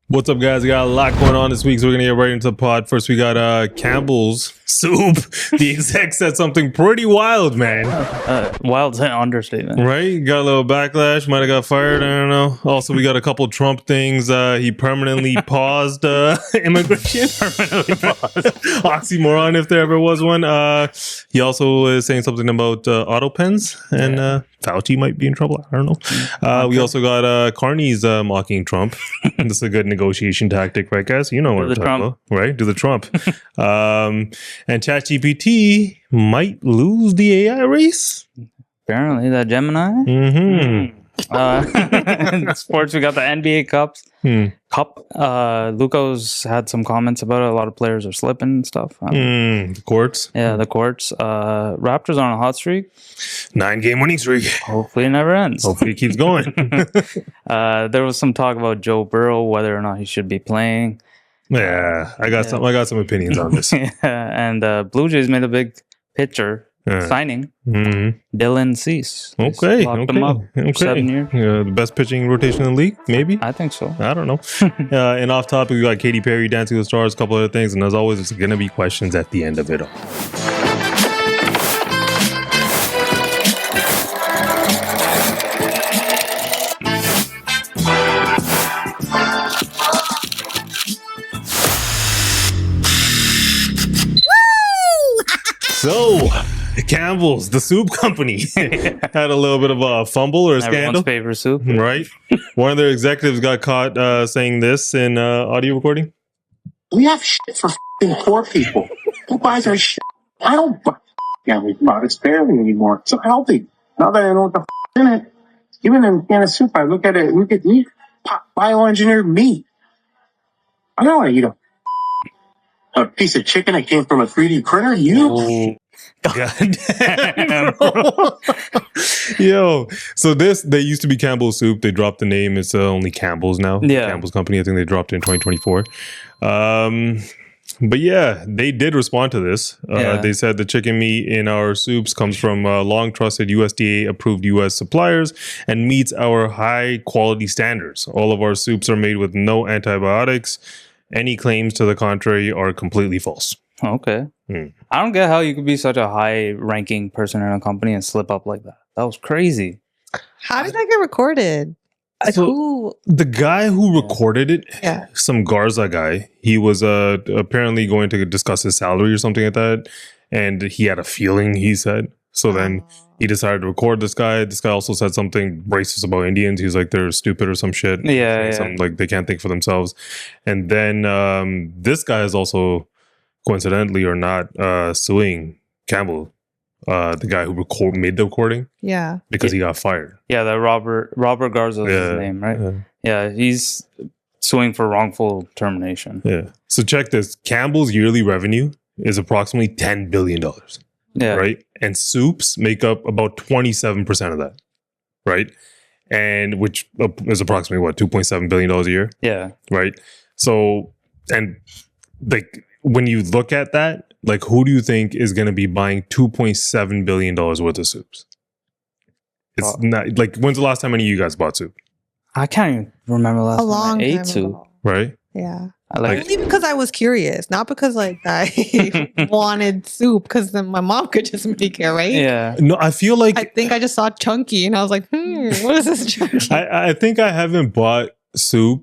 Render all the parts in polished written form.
What's up, guys? We got a lot going on this week, so we're going to get right into the pod. First, we got Campbell's soup. The exec said something pretty wild, man. Wild's an understatement. Right? Got a little backlash. Might have got fired. I don't know. Also, we got a couple Trump things. He permanently paused immigration. Permanently paused. Oxymoron, if there ever was one. He also is saying something about Autopens, and Fauci might be in trouble. I don't know. We also got Carney's mocking Trump. This is a good negotiation tactic, right, guys? You know what I'm talking about, right? Do the Trump. And ChatGPT might lose the AI race. Apparently, that Gemini. Mm-hmm. Sports, we got the NBA Cup. Luka's had some comments about it. A lot of players are slipping and stuff. The courts. Yeah, the courts. Raptors are on a hot streak. 9-game winning streak. Hopefully it never ends. Hopefully it keeps going. There was some talk about Joe Burrow, whether or not he should be playing. Yeah, I got some opinions on this. And BlueJays made a big picture signing Dylan Cease. Okay. Locked him up for 7 years. The best pitching rotation in the league, maybe? I think so. I don't know. And off topic, we got KatyPerry, Dancing with the Stars, a couple other things. And as always, it's going to be questions at the end of it all. So, Campbell's, the soup company, had a little bit of a fumble or a scandal. Everyone's favorite soup. Right? One of their executives got caught saying this in audio recording. We have shit for poor people. Who buys our shit? I don't buy family products barely anymore. It's so healthy. Now that I know what the in it, even in a can of soup, I look at meat, bioengineered meat. I don't want to eat a piece of chicken that came from a 3D printer. God damn, bro. Yo, so they used to be Campbell's Soup. They dropped the name. It's only Campbell's now. Yeah. Campbell's Company. I think they dropped it in 2024. But yeah, they did respond to this. They said the chicken meat in our soups comes from long trusted USDA approved US suppliers and meets our high quality standards. All of our soups are made with no antibiotics. Any claims to the contrary are completely false. Okay. I don't get how you could be such a high-ranking person in a company and slip up like that. That was crazy. How did that get recorded? The guy who recorded it, some Garza guy, he was apparently going to discuss his salary or something like that, and he had a feeling, he said. So then he decided to record this guy. This guy also said something racist about Indians. He's like, they're stupid or some shit. Something like they can't think for themselves. And then this guy is also, coincidentally or not, suing Campbell, the guy who made the recording. Yeah. Because he got fired. Yeah, that Robert Garza is his name, right? Yeah, he's suing for wrongful termination. Yeah. So check this. Campbell's yearly revenue is approximately $10 billion. Yeah. Right? And soups make up about 27% of that. Right? And which is approximately what, $2.7 billion a year? Yeah. Right? So, and like when you look at that, like who do you think is going to be buying $2.7 billion worth of soups? It's not like, when's the last time any of you guys bought soup? I can't even remember last time I ate time soup. ago. Right? Yeah. Only because I was curious, not because like I wanted soup, because then my mom could just make it, right? Yeah. No, I feel like I think I just saw chunky and I was like, what is this chunky? I think I haven't bought soup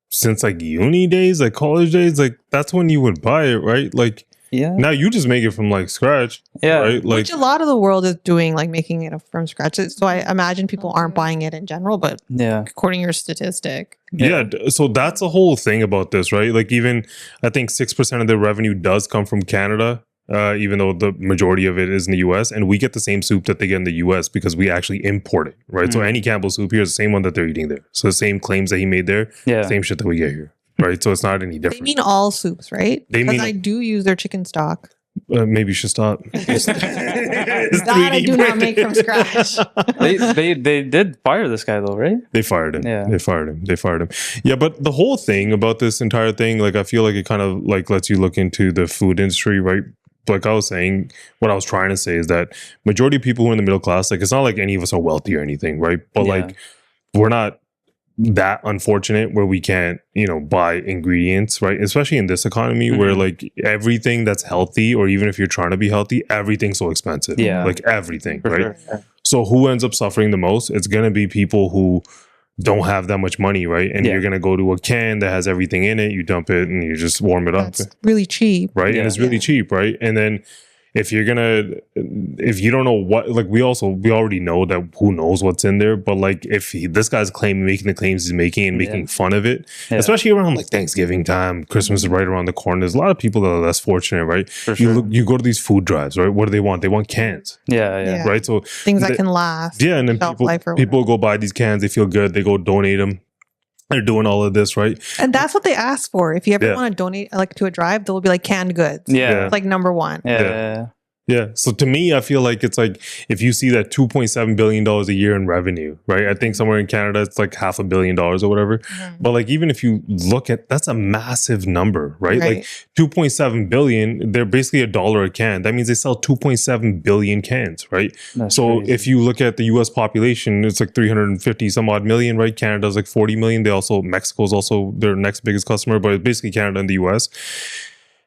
since like uni days, like college days. Like that's when you would buy it, right? Like now you just make it from like scratch. Yeah. Right? Like Which a lot of the world is doing, like making it from scratch. So I imagine people aren't buying it in general, but according to your statistic. Yeah, so that's the whole thing about this, right? Like even I think 6% of their revenue does come from Canada, even though the majority of it is in the US, and we get the same soup that they get in the US because we actually import it, right? So any Campbell soup here is the same one that they're eating there. So the same claims that he made there, same shit that we get here, right? So it's not any different. They mean all soups, right? Because I do use their chicken stock. Maybe you should stop. That I do not make from scratch. They did fire this guy though, right? They fired him. Yeah. They fired him. Yeah, but the whole thing about this entire thing, like I feel like it kind of like lets you look into the food industry, right? Like I was saying, what I was trying to say is that majority of people who are in the middle class, like it's not like any of us are wealthy or anything, right? But like we're not that unfortunate where we can't, buy ingredients, right? Especially in this economy where like everything that's healthy, or even if you're trying to be healthy, everything's so expensive. Yeah. Like everything, For right? sure. So who ends up suffering the most? It's going to be people who don't have that much money, right? And you're going to go to a can that has everything in it, you dump it and you just warm it up. That's really cheap. Right? Yeah. And it's really cheap, right? And then if you don't know what, like we already know that who knows what's in there, but like if this guy's making the claims he's making and making fun of it, especially around like Thanksgiving time, Christmas is right around the corner. There's a lot of people that are less fortunate, right? For sure. You go to these food drives, right? What do they want? They want cans. Yeah. Right? So Things that can last. yeah, and then shelf life or people go buy these cans, they feel good, they go donate them. They're doing all of this, right? And that's what they ask for. If you ever want to donate like to a drive, they'll be like canned goods. Yeah. It's like number one. Yeah. So to me, I feel like it's like if you see that $2.7 billion a year in revenue, right? I think somewhere in Canada, it's like $500 million or whatever. But like, even if you look at, that's a massive number, right? Like 2.7 billion, they're basically $1 a can. That means they sell 2.7 billion cans, right? That's so crazy. if you look at the US population, it's like 350 some odd million, right? Canada's like 40 million. Mexico's also their next biggest customer, but it's basically Canada and the US.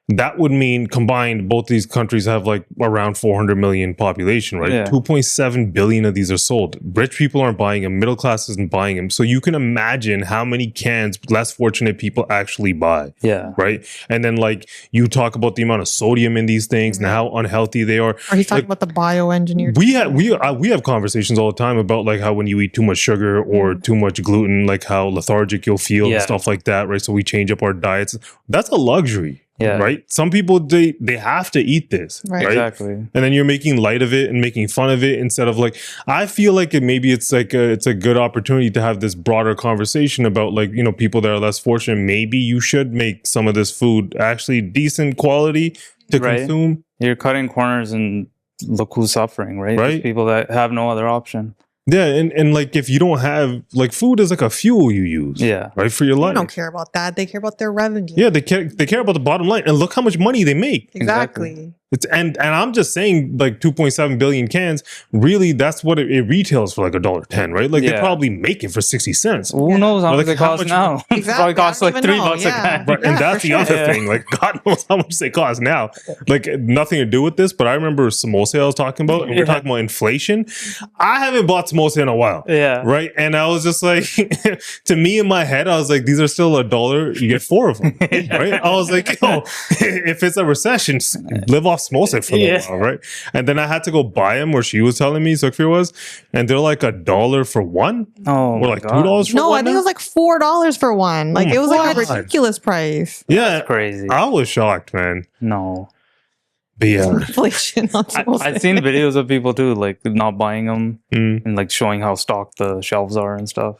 That would mean combined, both these countries have like around 400 million population, right? 2.7 billion of these are sold. Rich people aren't buying them. Middle class isn't buying them. So you can imagine how many cans less fortunate people actually buy. Yeah. Right. And then like you talk about the amount of sodium in these things and how unhealthy they are. Or he's talking about the bioengineered. We have conversations all the time about like how when you eat too much sugar or too much gluten, like how lethargic you'll feel and stuff like that. Right. So we change up our diets. That's a luxury. Yeah. Right. Some people they have to eat this. Right. Exactly. And then you're making light of it and making fun of it instead of like, I feel like it's a good opportunity to have this broader conversation about like, people that are less fortunate. Maybe you should make some of this food actually decent quality to consume. You're cutting corners and look who's suffering, right? There's people that have no other option. Yeah, and like if you don't have like food is like a fuel you use, right, for your life. They don't care about that. They care about their revenue. Yeah, they care about the bottom line, and look how much money they make. Exactly. It's and I'm just saying like 2.7 billion cans. Really, that's what it retails for, like $1.10, right? Like they probably make it for 60 cents. Who knows how much it costs now? Exactly. It probably costs like $3 a can. Right, and that's the other thing. Like God knows how much they cost now. Like nothing to do with this, but I remember samosa I was talking about, and we're talking about inflation. I haven't bought samosa in a while. Yeah. Right. And I was just like, to me in my head, I was like, these are still $1. You get 4 of them. Right. I was like, yo, if it's a recession, live off samosa for a while. Right. And then I had to go buy them where she was telling me Sukfir was, and they're like $1 for one. Oh, or like $2 for one. No, I think it was like $4 for one. Like it was like a ridiculous price. Yeah. That's crazy. I was shocked, man. No. But yeah. Inflation. I've seen videos of people too, like not buying them and like showing how stocked the shelves are and stuff.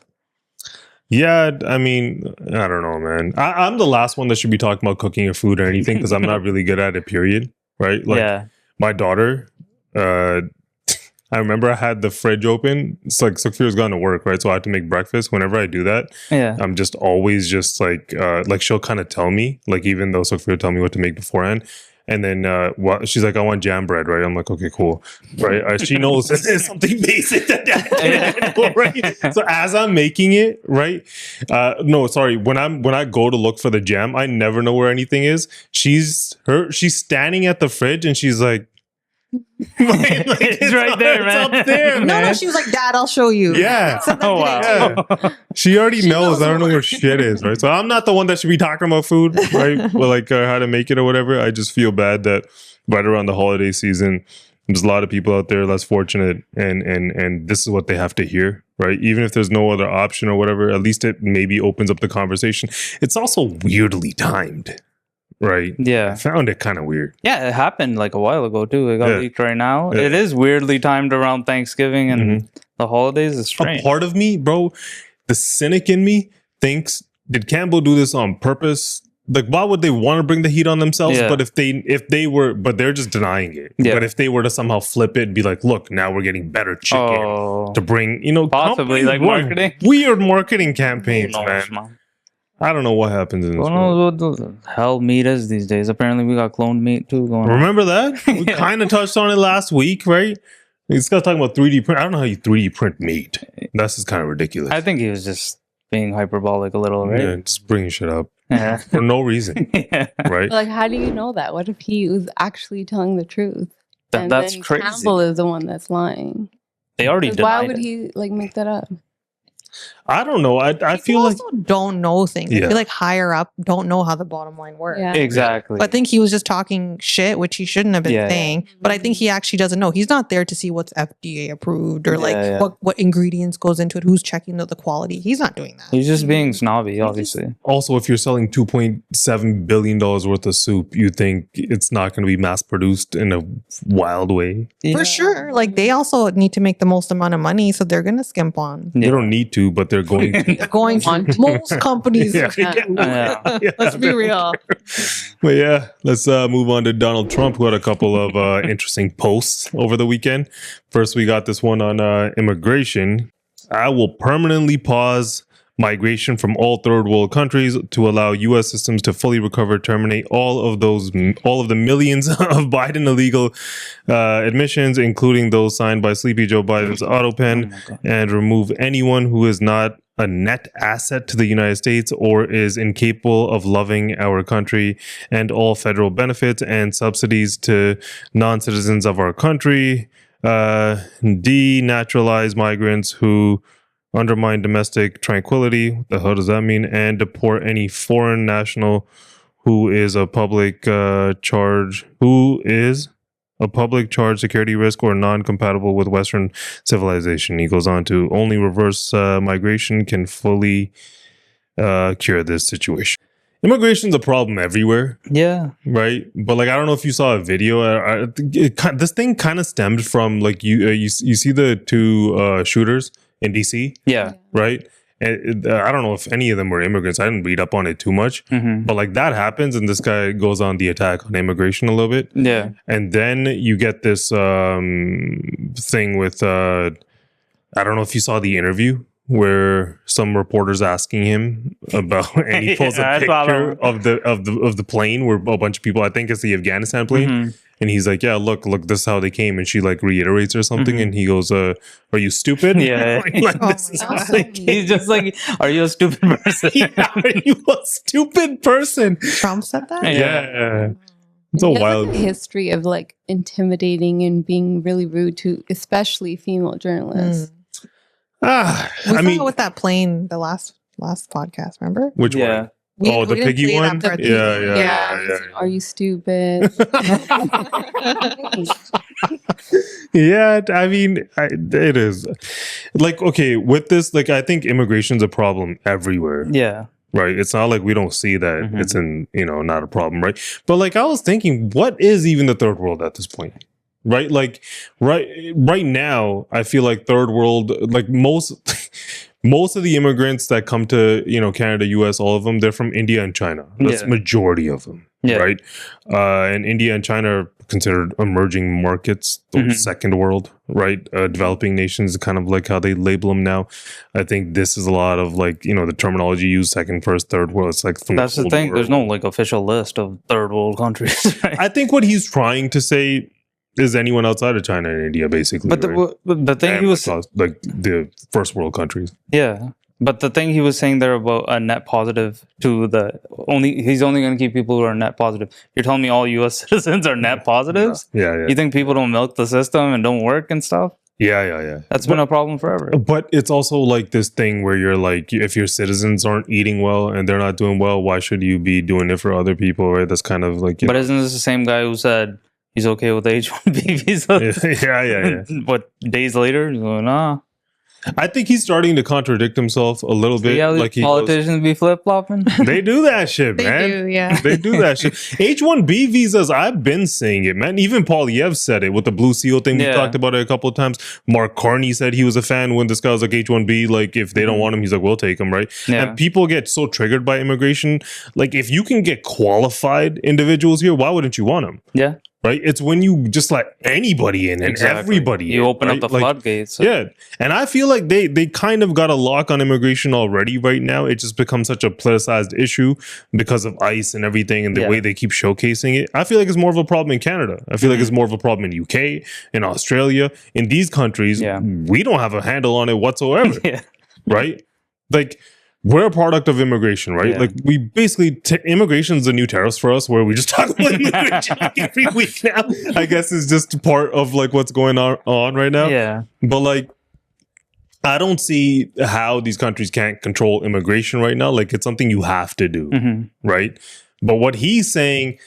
Yeah, I mean, I don't know, man. I'm the last one that should be talking about cooking or food or anything because I'm not really good at it, period. Right? Like my daughter, I remember I had the fridge open. It's like Sukfir's gone to work, right? So I had to make breakfast. Whenever I do that, I'm just always just like she'll kind of tell me, like even though Sukfir will tell me what to make beforehand. And then she's like, I want jam bread, right? I'm like, okay, cool. Right. She knows it's something basic right? So as I'm making it, right? No, sorry. When I go to look for the jam, I never know where anything is. She's standing at the fridge and she's like, it's right there, man. It's up there, man. No, she was like, Dad, I'll show you. Yeah. Oh, wow. Yeah. She already knows. I don't know where shit is, right? So I'm not the one that should be talking about food, right? Well, like how to make it or whatever. I just feel bad that right around the holiday season, there's a lot of people out there less fortunate, and this is what they have to hear, right? Even if there's no other option or whatever, at least it maybe opens up the conversation. It's also weirdly timed. Right. Yeah. I found it kind of weird. Yeah, it happened like a while ago too. It got leaked right now. Yeah. It is weirdly timed around Thanksgiving and the holidays. Is strange. A part of me, bro, the cynic in me thinks, did Campbell do this on purpose? Like, why would they want to bring the heat on themselves? Yeah. But if they were, but they're just denying it. Yeah. But if they were to somehow flip it and be like, look, now we're getting better chicken to bring, possibly like marketing, weird marketing campaigns, man. I don't know what happens in this world. Who knows what the hell meat is these days? Apparently, we got cloned meat too going on. Remember that? We kind of touched on it last week, right? This guy's talking about 3D print. I don't know how you 3D print meat. That's just kind of ridiculous. I think he was just being hyperbolic a little, right? Yeah, just bringing shit up Yeah. for no reason, Yeah. right? Like, how do you know that? What if he was actually telling the truth? And That's then crazy. Campbell is the one that's lying. They already 'Cause denied why would it. he like make that up? I don't know. I feel People like also don't know things. I Yeah. feel like higher up don't know how the bottom line works. Yeah. Exactly. I think he was just talking shit, which he shouldn't have been Yeah. saying. But I think he actually doesn't know. He's not there to see what's FDA approved or like Yeah. what ingredients goes into it, who's checking the quality. He's not doing that. He's just being snobby, obviously. also if you're selling $2.7 billion worth of soup, you think it's not going to be mass produced in a wild way. For sure. Like they also need to make the most amount of money, so they're gonna skimp on. They don't need to, but they're going to. They're going to. Most companies. Yeah. Yeah. Yeah. Let's be real. But yeah, let's move on to Donald Trump, who had a couple of interesting posts over the weekend. First, we got this one on immigration. I will permanently pause migration from all third world countries to allow U.S. systems to fully recover, terminate all of the millions of Biden illegal admissions, including those signed by Sleepy Joe Biden's Autopen, and remove anyone who is not a net asset to the United States or is incapable of loving our country, and all federal benefits and subsidies to non-citizens of our country, denaturalize migrants who undermine domestic tranquility. What the hell does that mean? And deport any foreign national who is a public charge, security risk, or non-compatible with Western civilization. He goes on to only reverse migration can fully cure this situation. Immigration's a problem everywhere, Yeah. right? But like, I don't know if you saw a video. This thing kind of stemmed from like you see the two shooters in DC, Yeah. right? And I don't know if any of them were immigrants. I didn't read up on it too much, but like that happens, and this guy goes on the attack on immigration a little bit. Yeah. And then you get this thing with I don't know if you saw the interview where some reporters asking him about, and he pulls Yeah, a I saw picture that of the plane where a bunch of people, I think it's the Afghanistan plane, and he's like, "Yeah, look, this is how they came," and she like reiterates or something, and he goes, "Are you stupid?" Yeah. like, Oh this is my God. like, He's just like, are you a stupid person? yeah, are you a stupid person? Trump said that? Yeah. It's a He has, wild. like, a history of like intimidating and being really rude to especially female journalists. We I saw mean, it with that plane the last podcast, remember? which Yeah. one? We- Oh, we the didn't piggy play that one? part. Yeah. Are you stupid? Yeah, I mean, it is. Like, okay, with this, like, I think immigration's a problem everywhere, Yeah. right? It's not like we don't see that it's not a problem, right? But like, I was thinking, what is even the third world at this point? Right? Like, right now, I feel like third world, like most of the immigrants that come to, Canada, US, all of them, they're from India and China. That's Yeah. majority of them, Yeah. right? And India and China are considered emerging markets, second world, right? Developing nations, kind of like how they label them now. I think this is a lot of like, the terminology used, second, first, third world. It's like from That's the old thing. world. There's no like official list of third world countries. Right? I think what he's trying to say is anyone outside of China and India, basically. But right? the thing And he was like the first world countries. yeah. But the thing he was saying there about a net positive to he's only going to keep people who are net positive. You're telling me all U.S. citizens are net positives? Yeah. You think people don't milk the system and don't work and stuff? Yeah. That's been a problem forever. But it's also like this thing where you're like, if your citizens aren't eating well and they're not doing well, why should you be doing it for other people, right? That's kind of like, But isn't this the same guy who said he's okay with the H-1B visa? Yeah. But days later, he's like, nah. I think he's starting to contradict himself a little bit. Yeah, Like politicians be flip-flopping. they do that shit, They man. do, yeah. They do that shit. H-1B visas, I've been saying it, man. Even Polyev said it with the Blue Seal thing. We Yeah. talked about it a couple of times. Mark Carney said he was a fan when this guy was like H-1B. Like, if they don't want him, he's like, we'll take him, right? Yeah. And people get so triggered by immigration. Like, if you can get qualified individuals here, why wouldn't you want them? Yeah. Right? It's when you just let anybody in and Exactly. everybody You in, open right? up the Like, floodgates. yeah. And I feel like they kind of got a lock on immigration already right now. It just becomes such a politicized issue because of ICE and everything and the Yeah. way they keep showcasing it. I feel like it's more of a problem in Canada. I feel like it's more of a problem in UK, in Australia. In these countries, Yeah. we don't have a handle on it whatsoever. Yeah. Right? Like, we're a product of immigration, right? Yeah. Like we basically immigration is the new tariffs for us, where we just talk about immigration like every week now. I guess it's just part of like what's going on right now. Yeah. But like, I don't see how these countries can't control immigration right now. Like it's something you have to do, right? But what he's saying,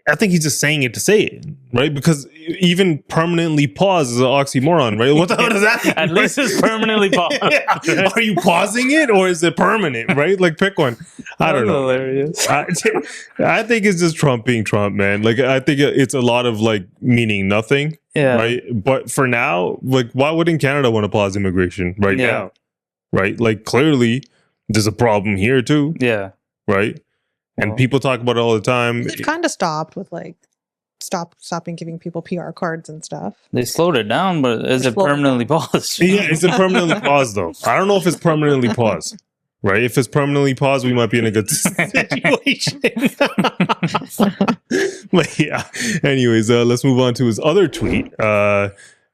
I think he's just saying it to say it, right? Because even permanently pause is an oxymoron, right? What the hell does that mean? At least it's permanently paused. Yeah. Are you pausing it or is it permanent, right? Like pick one. I don't know. Hilarious. I think it's just Trump being Trump, man. Like I think it's a lot of like meaning nothing, right? But for now, like why wouldn't Canada want to pause immigration right now, right? Like clearly there's a problem here too, right? And people talk about it all the time. They've kind of stopped with like stopping giving people PR cards and stuff. They slowed it down, but is it permanently paused? Yeah, it's a permanently paused though. I don't know if it's permanently paused. Right? If it's permanently paused, we might be in a good situation. But yeah. Anyways, let's move on to his other tweet.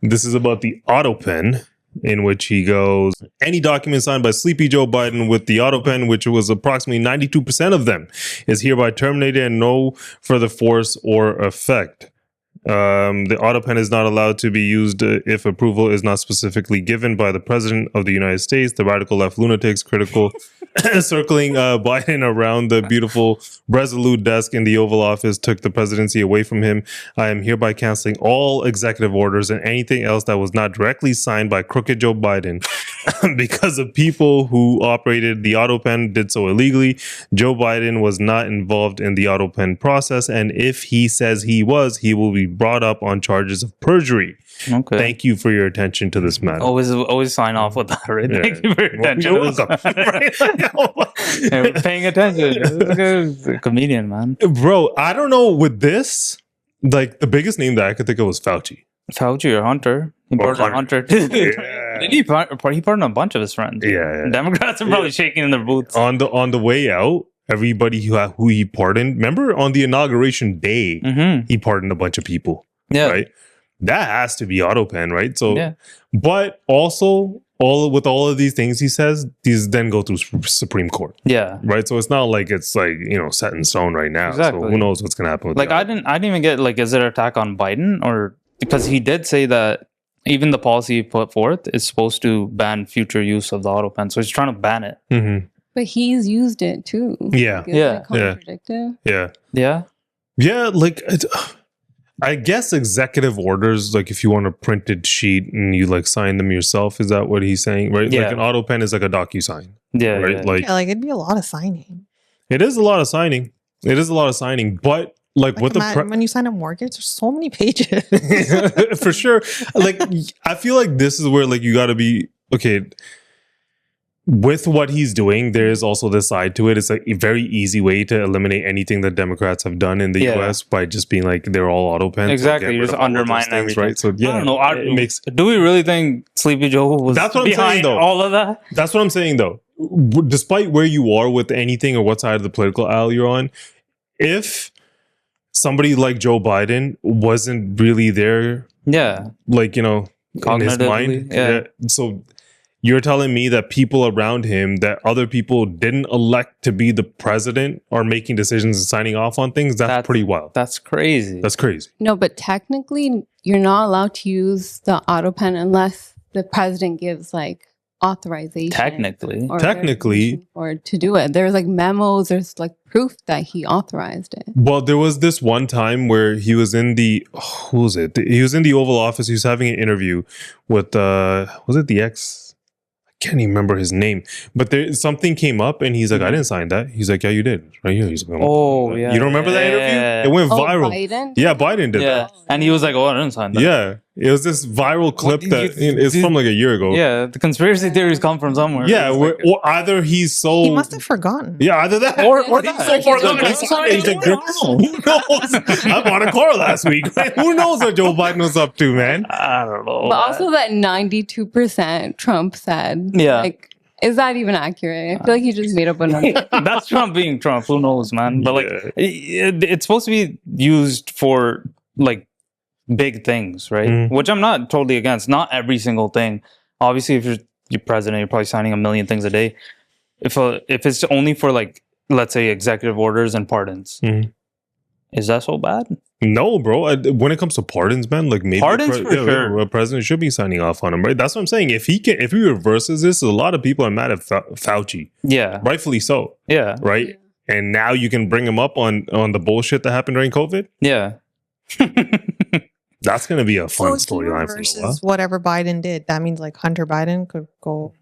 This is about the Autopen, in which he goes, any document signed by Sleepy Joe Biden with the Autopen, which was approximately 92% of them, is hereby terminated and no further force or effect. The Autopen is not allowed to be used if approval is not specifically given by the President of the United States. The radical left lunatics critical circling Biden around the beautiful resolute desk in the Oval Office took the presidency away from him. I am hereby canceling all executive orders and anything else that was not directly signed by crooked Joe Biden because the people who operated the Autopen did so illegally. Joe Biden was not involved in the Autopen process, and if he says he was, he will be brought up on charges of perjury. Okay. Thank you for your attention to this matter. Always sign off with that, right? Thank you for your attention. You're welcome. Hey, paying attention. This is a comedian, man. Bro, I don't know with this, like the biggest name that I could think of was Fauci. Fauci or Hunter. He pardoned Hunter too. He pardoned a bunch of his friends. Yeah. Democrats are probably shaking in their boots. On the way out, everybody who he pardoned, remember on the inauguration day, he pardoned a bunch of people. Yeah. Right? That has to be Autopen, right? So, but also with all of these things he says, these then go through Supreme Court. Yeah. Right. So it's not like it's like, set in stone right now. Exactly. So who knows what's gonna happen with I didn't even get is it an attack on Biden, or because he did say that even the policy he put forth is supposed to ban future use of the Autopen. So he's trying to ban it. Mm-hmm. But he's used it too. Yeah. It contradictive? Yeah. Like I guess executive orders, like if you want a printed sheet and you like sign them yourself, is that what he's saying? Right? Yeah. Like an Autopen is like a DocuSign. Yeah. Right? Yeah. Like it'd be a lot of signing. It is a lot of signing. But like with when you sign a mortgage, there's so many pages. For sure. Like I feel like this is where like you got to be okay. With what he's doing, there is also this side to it. It's like a very easy way to eliminate anything that Democrats have done in the US by just being like they're all Autopens. Exactly, you just undermine everything, right? So yeah, I don't know. Do we really think Sleepy Joe was that's what I'm saying, though. All of that? That's what I'm saying, though. Despite where you are with anything or what side of the political aisle you're on, if somebody like Joe Biden wasn't really there, like in his mind, so. You're telling me that people around him, that other people didn't elect to be the president, are making decisions and signing off on things? That's pretty wild. That's crazy. That's crazy. No, but technically, you're not allowed to use the Autopen unless the president gives like authorization. Technically. Or to do it. There's like memos, there's like proof that he authorized it. Well, there was this one time where he was in the, who was it? He was in the Oval Office. He was having an interview with, was it the can't even remember his name, but something came up and he's like, I didn't sign that. He's like, yeah, you did. Right here. He's like, yeah. You don't remember that interview? It went viral. Biden? Yeah, Biden did that. And he was like, I didn't sign that. Yeah. It was this viral clip it's from like a year ago. Yeah, the conspiracy theories come from somewhere. Yeah, or either he's so... He must have forgotten. Yeah, either that. Or he's so forgotten. He's like, who knows? I bought a car last week. Who knows what Joe Biden was up to, man? I don't know. But also that 92% Trump said. Yeah. Like, is that even accurate? I feel like he just made up a number. That's Trump being Trump. Who knows, man? But like, it's supposed to be used for like big things, right? Which I'm not totally against. Not every single thing. Obviously, if you're president, you're probably signing a million things a day. if it's only for like, let's say, executive orders and pardons, is that so bad? No, bro. When it comes to pardons, man, like maybe pardons for sure. A president should be signing off on them, right? That's what I'm saying. If he reverses this, a lot of people are mad at Fauci. Yeah, rightfully so. Yeah, right. Yeah. And now you can bring him up on the bullshit that happened during COVID. Yeah. That's going to be a fun storyline for a while. Whatever Biden did, that means like Hunter Biden could go.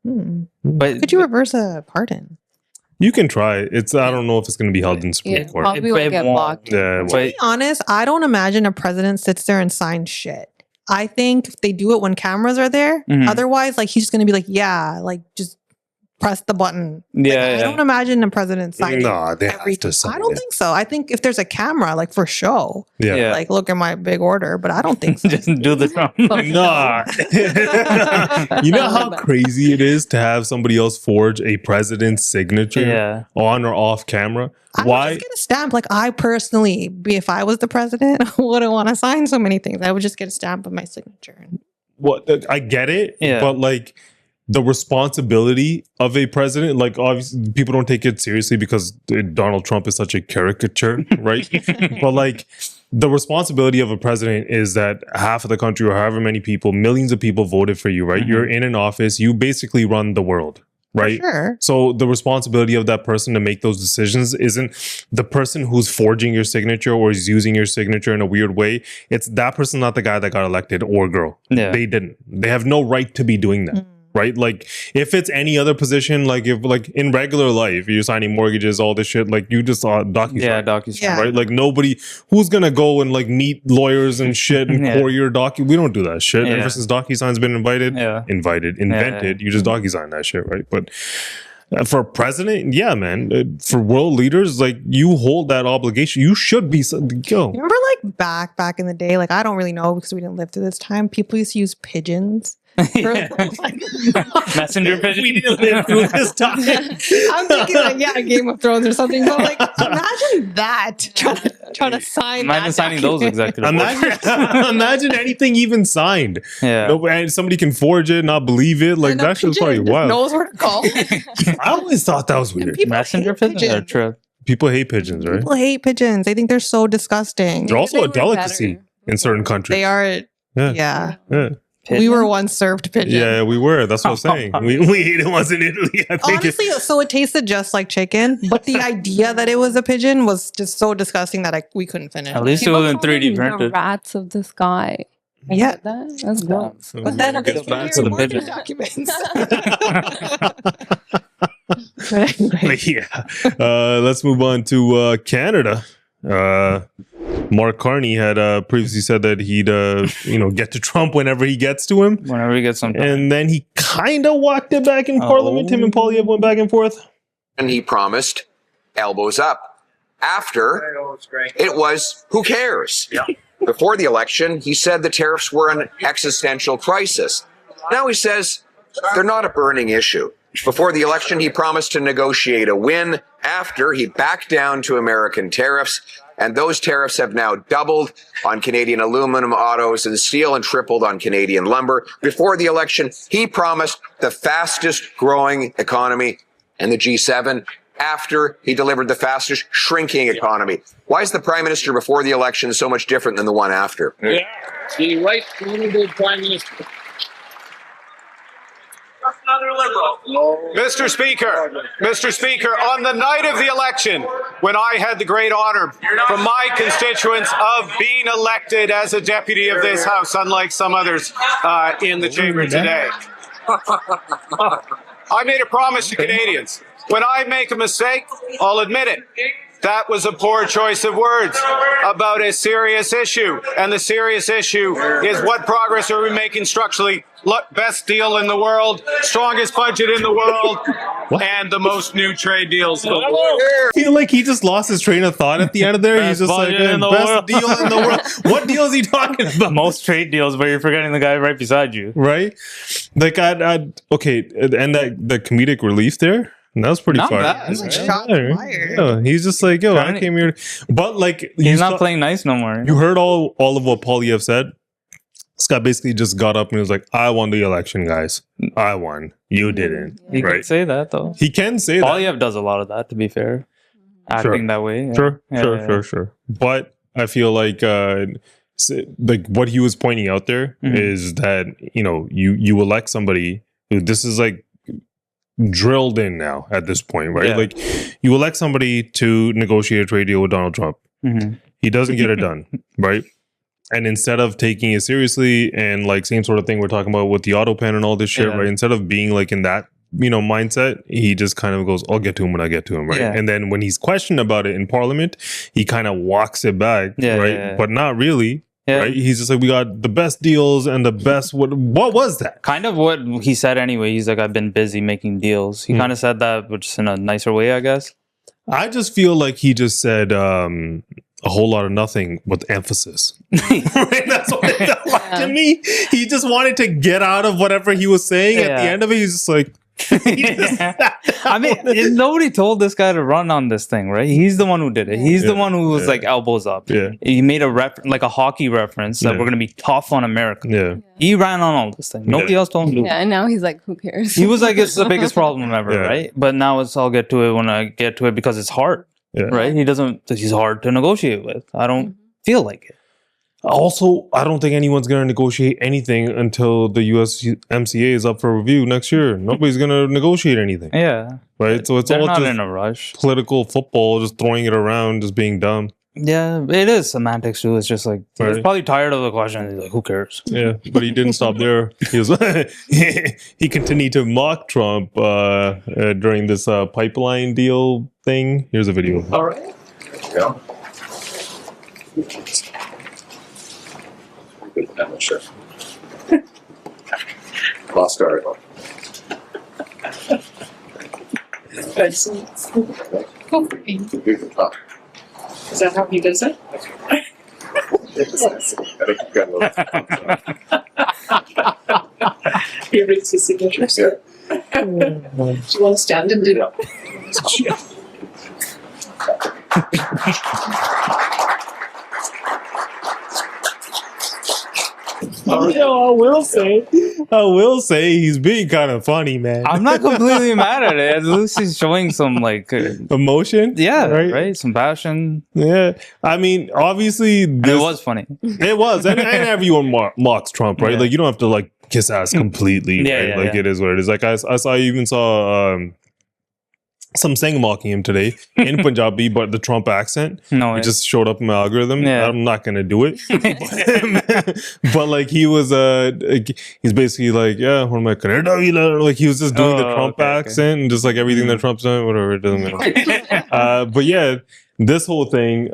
But could you reverse a pardon? You can try. I don't know if it's going to be held in Supreme Court. Probably will get blocked. To be honest, I don't imagine a president sits there and signs shit. I think they do it when cameras are there. Otherwise, like he's just going to be like, yeah, like just press the button. I don't imagine a president signing. No, they have to sign I don't think so. I think if there's a camera, like for show, like look at my big order, but I don't think so. Just do the Trump. Nah. You know how crazy it is to have somebody else forge a president's signature on or off camera? Why? I would just get a stamp. Like I personally, if I was the president, I wouldn't want to sign so many things. I would just get a stamp of my signature. Well, I get it, but like the responsibility of a president, like obviously people don't take it seriously because Donald Trump is such a caricature, right? But like the responsibility of a president is that half of the country or however many people, millions of people voted for you, right? You're in an office, you basically run the world. Right. Sure. So the responsibility of that person to make those decisions isn't the person who's forging your signature or is using your signature in a weird way. It's that person, not the guy that got elected or girl. Yeah. They didn't. They have no right to be doing that. Right? Like if it's any other position, like if like in regular life, you're signing mortgages, all this shit, like you just saw DocuSign, right? Like nobody who's gonna go and like meet lawyers and shit and courier we don't do that shit. Ever since DocuSign's been invented, you just DocuSign that shit, right? But for president, man, for world leaders, like you hold that obligation. You should be. Remember, like back in the day, like I don't really know because we didn't live through this time. People used to use pigeons. Messenger pigeon. We didn't live through this time. I'm thinking like Game of Thrones or something. But like, imagine that trying to sign. Imagine signing those executive. Imagine anything even signed. Yeah, and somebody can forge it, not believe it. Like that shit's probably wild. Knows where to go. I always thought that was weird. Messenger pigeons are true. People hate pigeons, right? People hate pigeons. They think they're so disgusting. They're also a delicacy in certain countries. They are. Yeah. Pigeon? We were once served pigeon. Yeah, we were. That's what I'm saying. We ate it once in Italy. I think honestly, so it tasted just like chicken, but the idea that it was a pigeon was just so disgusting that we couldn't finish. At least it wasn't 3D printed. The rats of the sky. Yeah, that's dumb. But then it gets back to the pigeon documents. Let's move on to Canada. Mark Carney had previously said that he'd get to Trump whenever he gets to him. Whenever he gets something. And then he kind of walked it back in Parliament. Him and Poilievre went back and forth. And he promised elbows up. After, it was, who cares? Yeah. Before the election, he said the tariffs were an existential crisis. Now he says they're not a burning issue. Before the election, he promised to negotiate a win. After, he backed down to American tariffs. And those tariffs have now doubled on Canadian aluminum, autos, and steel, and tripled on Canadian lumber. Before the election, he promised the fastest growing economy in the G7. After, he delivered the fastest shrinking economy. Why is the Prime Minister before the election so much different than the one after? Yeah, the right honorable Prime Minister. Another liberal. Mr. Speaker, on the night of the election, when I had the great honor from my constituents of being elected as a deputy of this House, unlike some others in the chamber today, I made a promise to Canadians. When I make a mistake, I'll admit it. That was a poor choice of words about a serious issue. And the serious issue is what progress are we making structurally? Look, best deal in the world, strongest budget in the world, and the most new trade deals. I feel like he just lost his train of thought at the end of there. He's just like, best deal in the world. What deal is he talking about? Most trade deals, but you're forgetting the guy right beside you. Right? Like, okay, and the comedic relief there. That was pretty far. He's like shot fired. Yeah, he's just like, I came here. But like, he's not playing nice no more. You heard all of what Poilievre said. This guy basically just got up and was like, I won the election, guys. I won. You didn't. He can say that, though. He can say that. Polyev does a lot of that, to be fair. Acting that way. Yeah. Sure. But I feel like what he was pointing out there is that, you elect somebody who this is like drilled in now at this point, right? Yeah. Like you elect somebody to negotiate a trade deal with Donald Trump. He doesn't get it done, right? And instead of taking it seriously and like same sort of thing we're talking about with the Autopen and all this shit, right? Instead of being like in that, mindset, he just kind of goes, I'll get to him when I get to him, right? Yeah. And then when he's questioned about it in Parliament, he kind of walks it back, right? Yeah. But not really. Yeah. Right? He's just like, we got the best deals and the best. What was that? Kind of what he said anyway. He's like, I've been busy making deals. He kind of said that, but just in a nicer way, I guess. I just feel like he just said a whole lot of nothing with emphasis. Right? That's what it felt like to me. He just wanted to get out of whatever he was saying. At the end of it, he's just like, I mean, nobody told this guy to run on this thing, right? He's the one who did it. He's the one who was like elbows up. Yeah. He made like a hockey reference that we're going to be tough on America. Yeah. He ran on all this thing. Nobody else told him to do it. Yeah, and now he's like, who cares? He was like, it's the biggest problem ever, right? But now I'll get to it when I get to it because it's hard, right? He's hard to negotiate with. I don't feel like it. Also, I don't think anyone's going to negotiate anything until the USMCA is up for review next year. Nobody's going to negotiate anything. Yeah. Right? So it's They're all not just in a rush. Political football, just throwing it around, just being dumb. Yeah, it is semantics too. It's just like, he's Right. probably tired of the question. He's like, who cares? Yeah, but he didn't stop there. He was he continued to mock Trump during this pipeline deal thing. Here's a video. All right. Yeah. I'm sure. Lost article. Excellent. Go for me. Here's the top. Is that how he does it? He reads his signatures. Yeah. Do you want to stand and do it? I will say he's being kind of funny, man. I'm not completely mad at it. At least he's showing some like emotion. Yeah, right. Some passion. Yeah, I mean, obviously, It was funny. It was, and everyone mocks Trump, right? Yeah. Like you don't have to like kiss ass completely, Yeah, right? yeah, Like yeah. it is what it is. Like I even saw some Singh mocking him today in Punjabi, but the Trump accent. No, It just showed up in my algorithm. Yeah. I'm not gonna do it, but like he was, he's basically like, yeah, what am I Canada? Like he was just doing the Trump accent and just like everything that Trump's done, whatever. It doesn't matter. But yeah, this whole thing.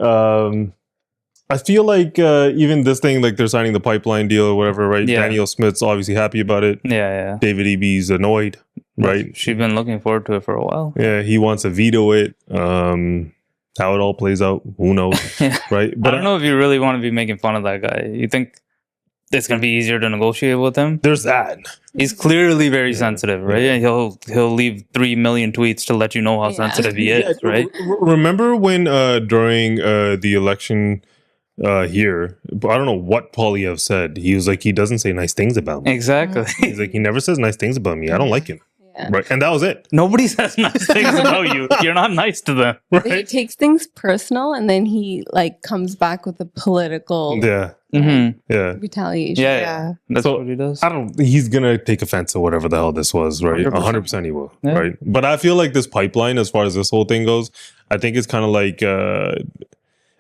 I feel like even this thing, like they're signing the pipeline deal or whatever, right? Yeah. Danielle Smith's obviously happy about it. Yeah. David Eby's annoyed, right? She's been looking forward to it for a while. Yeah, he wants to veto it. How it all plays out, who knows, Yeah. right? I don't know if you really want to be making fun of that guy. You think it's gonna be easier to negotiate with him? There's that. He's clearly very sensitive, right? And he'll leave 3 million tweets to let you know how sensitive he is, right? Remember when during the election here, I don't know what Polyev said. He was like, he doesn't say nice things about me. Exactly. He's like, he never says nice things about me. I don't like him. Yeah. Right, and that was it. Nobody says nice things about you. You're not nice to them. He takes things personal and then he like comes back with a political Yeah, Mm-hmm. yeah. retaliation. Yeah. That's So, what he does. I don't. He's gonna take offense to whatever the hell this was, right? 100%. 100% he will, Yeah. right? But I feel like this pipeline, as far as this whole thing goes, I think it's kind of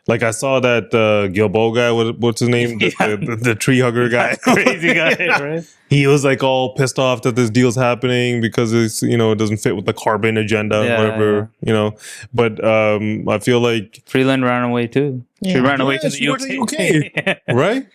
like I saw that Gilbo guy. What's his name? The tree hugger guy, Crazy guy, right? He was like all pissed off that this deal's happening because it's it doesn't fit with the carbon agenda, Yeah, whatever. But I feel like Freeland ran away too. She Yeah. ran away to Yeah, she the went UK. to right.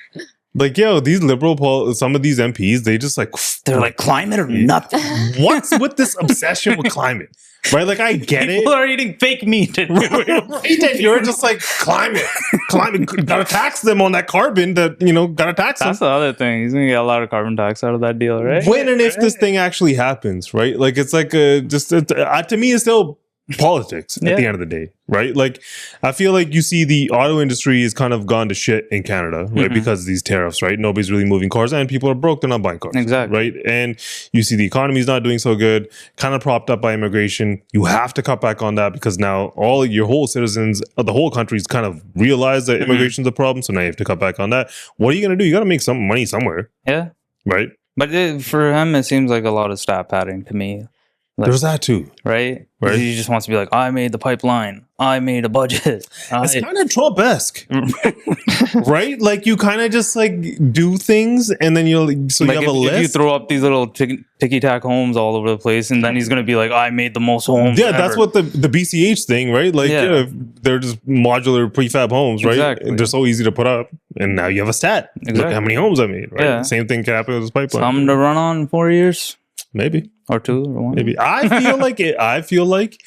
Like, yo, these some of these MPs, they just like They're like climate or nothing. what's with this obsession with climate? Right? Like, I get it. People are eating fake meat. Right? And you're just like, climate. Gotta tax them on that carbon that, gotta tax them. That's the other thing. He's gonna get a lot of carbon tax out of that deal, right? When and if this thing actually happens, right? Like, it's like, to me, it's still politics at the end of the day, right? Like, I feel like you see the auto industry has kind of gone to shit in Canada, right? Because of these tariffs, right? Nobody's really moving cars and people are broke. They're not buying cars. Exactly. Right. And you see the economy's not doing so good, kind of propped up by immigration. You have to cut back on that because now all your whole citizens of the whole country's kind of realized that immigration's a problem. So now you have to cut back on that. What are you going to do? You got to make some money somewhere. Yeah. Right. But for him, it seems like a lot of stat padding to me. Like, there's that too. Right? Right. He just wants to be like, I made the pipeline. I made a budget. It's kind of Trump-esque. Right? Like, you kind of just like do things and then you have a list. If you throw up these little ticky-tack homes all over the place and then he's going to be like, I made the most homes ever. That's what the BCH thing, right? Like, they're just modular prefab homes, right? Exactly. They're so easy to put up. And now you have a stat. Exactly. Look how many homes I made, right? Yeah. Same thing can happen with this pipeline. Something to run on in 4 years. Maybe. Or 2 or 1. Maybe. I feel like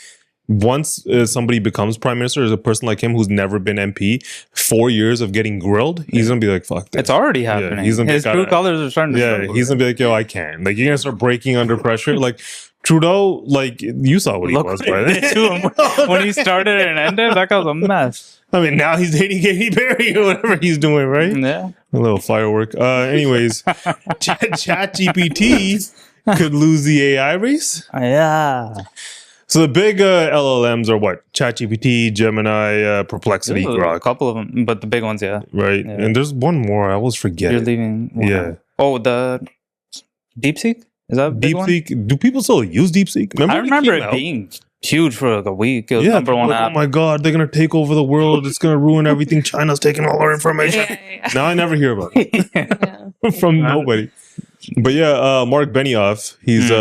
once somebody becomes prime minister, as a person like him who's never been MP, 4 years of getting grilled, he's gonna be like, "Fuck this." It's already happening. He's gonna His true colors are starting to show. He's gonna be like, "Yo, I can." Like, you're gonna start breaking under pressure. Like Trudeau, like, you saw what he was, right? When he started and ended, that guy was a mess. I mean, now he's dating Katy Perry or whatever he's doing, right? Yeah, a little firework. Anyways, ChatGPT could lose the AI race. Yeah. So the big LLMs are what? ChatGPT, Gemini, Perplexity, Grok. A couple of them, but the big ones, yeah. Right. Yeah. And there's one more. I always forget. You're leaving. Wow. Yeah. Oh, the DeepSeek? Is that a big DeepSeek? one? Do people still use DeepSeek? I remember it being huge for like a week. It was number one app. Oh my God, they're going to take over the world. It's going to ruin everything. China's taking all our information. Now I never hear about it from nobody. But yeah, Mark Benioff, he's he's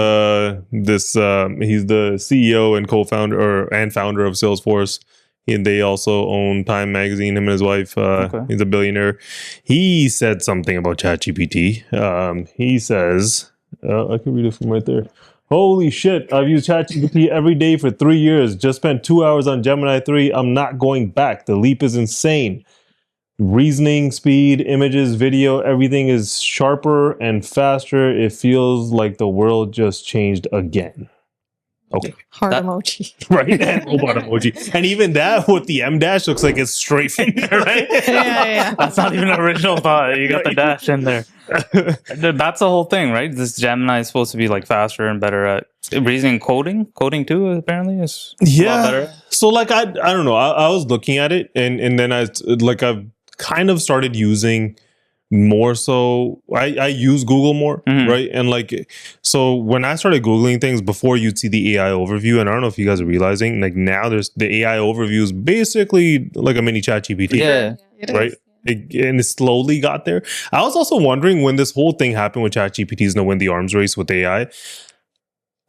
the CEO and co-founder and founder of Salesforce. And they also own Time Magazine, him and his wife. He's a billionaire. He said something about ChatGPT. He says, I can read it from right there. Holy shit, I've used ChatGPT every day for 3 years. Just spent 2 hours on Gemini 3. I'm not going back. The leap is insane. Reasoning, speed, images, video, everything is sharper and faster. It feels like the world just changed again. Okay. Heart emoji. Right? And robot emoji. And even that with the M dash looks like it's straight from there, right? Yeah. That's not even an original thought. You got the dash in there. That's the whole thing, right? This Gemini is supposed to be like faster and better at reasoning, coding too, apparently is a lot better. So like, I don't know. I was looking at it and then I've kind of started using more so I use Google more, right? And like, so when I started Googling things before, you'd see the AI overview, and I don't know if you guys are realizing, like, now there's the AI overview is basically like a mini ChatGPT. Yeah. Right? And it slowly got there. I was also wondering when this whole thing happened with ChatGPT is going to win the arms race with AI,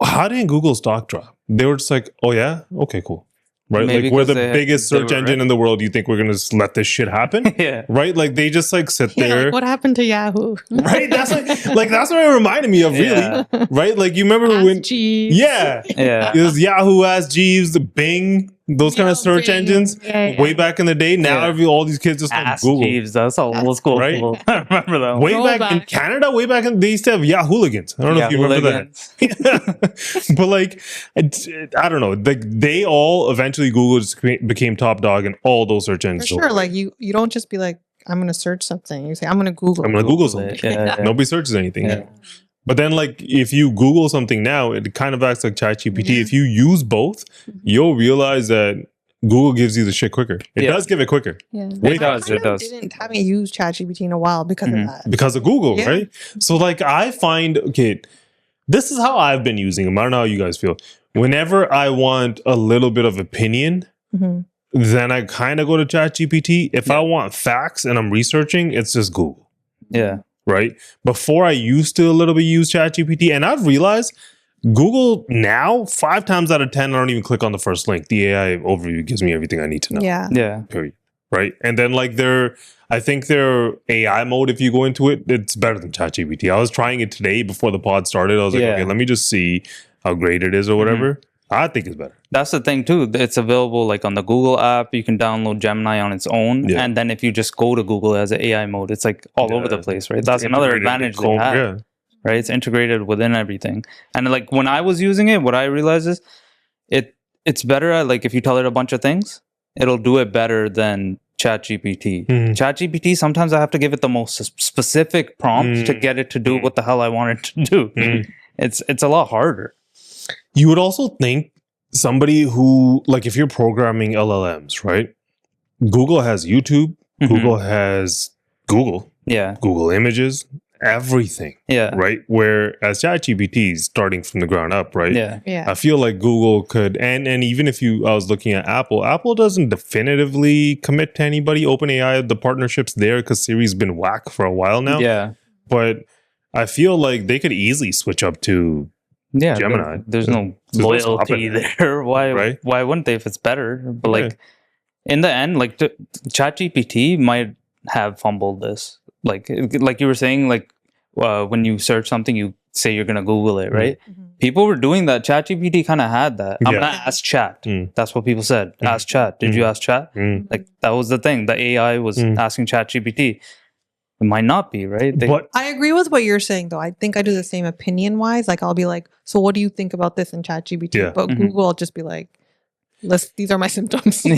how didn't Google stock drop? They were just like, oh yeah? Okay, cool. Right? Maybe like, we're the biggest search engine in the world. You think we're going to let this shit happen? Yeah. Right? Like, they just like sit there. Like, what happened to Yahoo? Right? That's like that's what it reminded me of, really. Yeah. Right? Like, you remember Ask when Jeeves. Yeah. It was Yahoo, Ask Jeeves, the Bing, those kind of search Bing. engines way back in the day. Now all these kids just Ask Google. Jeeves, that's all old school. Right? I remember that one. Way back in Canada, they used to have Yahooligans. I don't know if you remember that. But like, I don't know. Like, they all eventually Google just became top dog in all those search engines. For sure. Like, you don't just be like, I'm going to search something. You say, I'm going to Google. I'm going to Google something. Nobody searches anything. Yeah. But then, like, if you Google something now, it kind of acts like ChatGPT. If you use both, you'll realize that Google gives you the shit quicker. It does give it quicker. Yeah. It does. Haven't used ChatGPT in a while because of that. Because of Google, right? So, like, I find, this is how I've been using them. I don't know how you guys feel. Whenever I want a little bit of opinion, then I kind of go to ChatGPT. If I want facts and I'm researching, it's just Google. Yeah. Right? Before, I used to a little bit use ChatGPT, and I've realized Google now, 5 times out of 10, I don't even click on the first link. The AI overview gives me everything I need to know. Yeah. Period. Right? And then, like, I think their AI mode, if you go into it, it's better than ChatGPT. I was trying it today before the pod started. I was like, okay, let me just see how great it is or whatever. I think it's better. That's the thing too. It's available like on the Google app. You can download Gemini on its own, and then if you just go to Google as an AI mode, it's like all over the place, right? That's another advantage they have, right? It's integrated within everything. And like when I was using it, what I realized is it's better at like if you tell it a bunch of things, it'll do it better than ChatGPT. ChatGPT, sometimes I have to give it the most specific prompts to get it to do what the hell I want it to do. It's a lot harder. You would also think somebody who, like, if you're programming LLMs, right? Google has YouTube, Google has Google Images, everything. Yeah. Right? Whereas ChatGPT is starting from the ground up, right? Yeah. I feel like Google could, and even if I was looking at Apple doesn't definitively commit to anybody. OpenAI, the partnership's there because Siri's been whack for a while now. Yeah. But I feel like they could easily switch up to Gemini. There's no loyalty there. Why wouldn't they if it's better? But like in the end, like ChatGPT might have fumbled this. Like you were saying, like when you search something, you say you're gonna Google it, right? People were doing that. ChatGPT kind of had that. I'm gonna ask Chat. That's what people said. Ask Chat. Did you ask Chat? Like that was the thing. The AI was asking ChatGPT. It might not be, right? But I agree with what you're saying, though. I think I do the same opinion-wise. Like, I'll be like, so what do you think about this in ChatGPT? Yeah. But Google will just be like, these are my symptoms. Now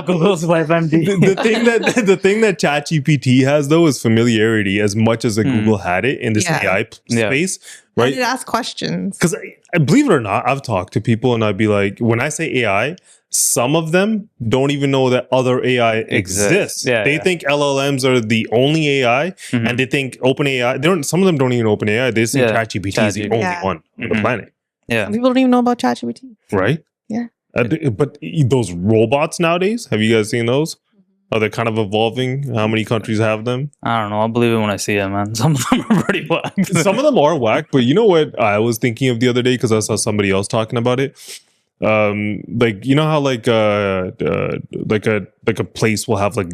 Google's WebMD. The thing that ChatGPT has, though, is familiarity as much as Google had it in this AI space, right? It asks questions. Because I believe it or not, I've talked to people and I'd be like, when I say AI, some of them don't even know that other AI exists. They think LLMs are the only AI, and they think OpenAI. Some of them don't even know OpenAI. They think ChatGPT is the only one on the planet. Yeah, some people don't even know about ChatGPT. Right? Yeah. But those robots nowadays, have you guys seen those? Are they kind of evolving? How many countries have them? I don't know. I'll believe it when I see it, man. Some of them are pretty whack. Some of them are whack, but you know what I was thinking of the other day because I saw somebody else talking about it. Like, you know how like a place will have like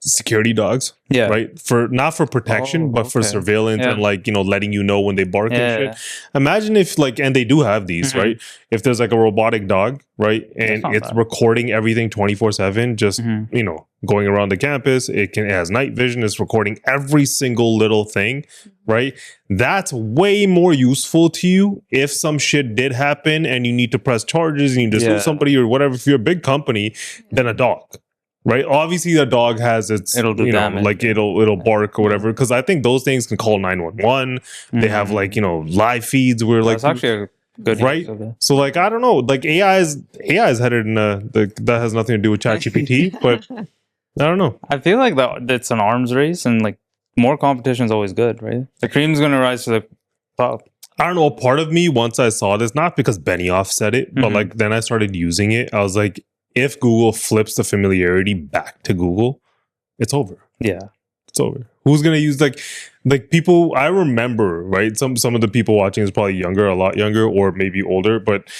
security dogs, right? For not for protection, but for surveillance and like, you know, letting you know when they bark and shit. Imagine if like, and they do have these, right? If there's like a robotic dog, right, and it's recording everything 24/7, just you know, going around the campus. It has night vision. It's recording every single little thing, right? That's way more useful to you if some shit did happen and you need to press charges, and you need to sue somebody or whatever. If you're a big company, than a dog. Right. Obviously, the dog has its, it'll do damage. Like it'll bark or whatever. Because I think those things can call 911. They have like, you know, live feeds where like that's actually a good right. So like I don't know, like AI is headed in that has nothing to do with ChatGPT, but I don't know. I feel like that it's an arms race, and like more competition is always good, right? The cream's gonna rise to the top. I don't know. Part of me, once I saw this, not because Benioff said it, but like then I started using it. I was like, if Google flips the familiarity back to Google, it's over. Yeah. It's over. Who's going to use like people, I remember, right? Some of the people watching is probably younger, a lot younger, or maybe older, but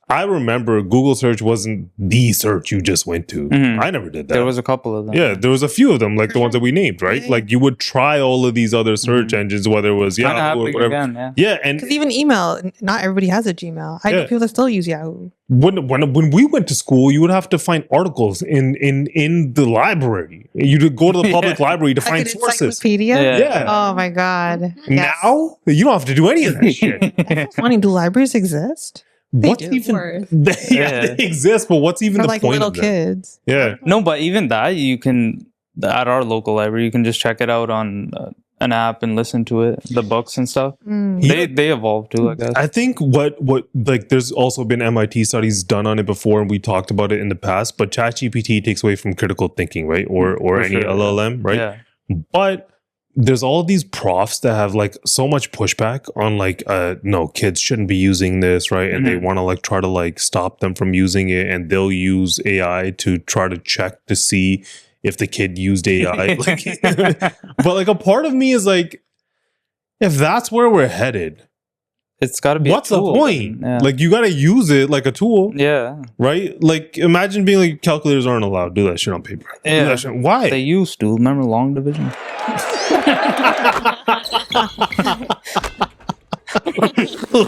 I remember Google search wasn't the search you just went to. I never did that. There was a couple of them. Yeah, there was a few of them, like the ones that we named, right? Like you would try all of these other search engines, whether it was Yahoo or whatever. Again, yeah, and because even email, not everybody has a Gmail. I know people that still use Yahoo. When we went to school, you would have to find articles in the library. You'd go to the public library to find sources. Encyclopedia? Yeah. Oh my god. Now you don't have to do any of that shit. That's funny. Do libraries exist? What's even they exist, but what's even the like point little of them? Kids? Yeah. No, but even that you can at our local library, you can just check it out on an app and listen to it, the books and stuff. They evolve too, I guess. I think what like there's also been MIT studies done on it before, and we talked about it in the past. But ChatGPT takes away from critical thinking, right? Or any LLM, right? Yeah. But there's all these profs that have like so much pushback on like no, kids shouldn't be using this, right? And they want to like try to like stop them from using it, and they'll use AI to try to check to see if the kid used AI. But like a part of me is like, if that's where we're headed, it's got to be what's the point? Like you got to use it like a tool. Yeah. Right? Like imagine being like calculators aren't allowed to do that shit on paper. Yeah. Do that shit. Why? They used to. Remember long division?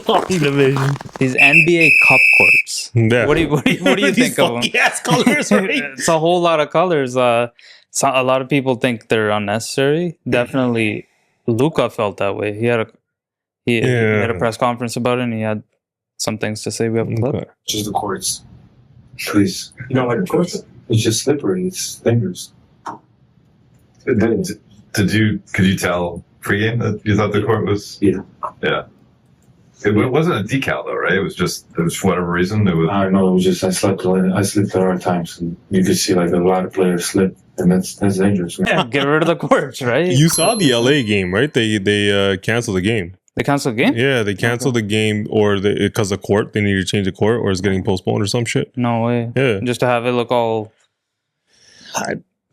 Long division. These NBA cup courts. Yeah. What do you think of them? Yes, colors, right? It's a whole lot of colors. A lot of people think they're unnecessary. Definitely, Luka felt that way. He had He had a press conference about it, and he had some things to say. We have a clip. Just the courts. Please. You don't like the courts? It's just slippery. It's dangerous. Could you tell pregame that you thought the court was? Yeah. It wasn't a decal though, right? It was for whatever reason. It was. I don't know. It was just I slipped a lot of times, and you could see like a lot of players slip, and that's dangerous. Right? Yeah, get rid of the courts, right? You saw the LA game, right? They canceled the game. They canceled the game? Yeah, they canceled the game, or because the court, they needed to change the court, or it's getting postponed or some shit. No way. Yeah, just to have it look all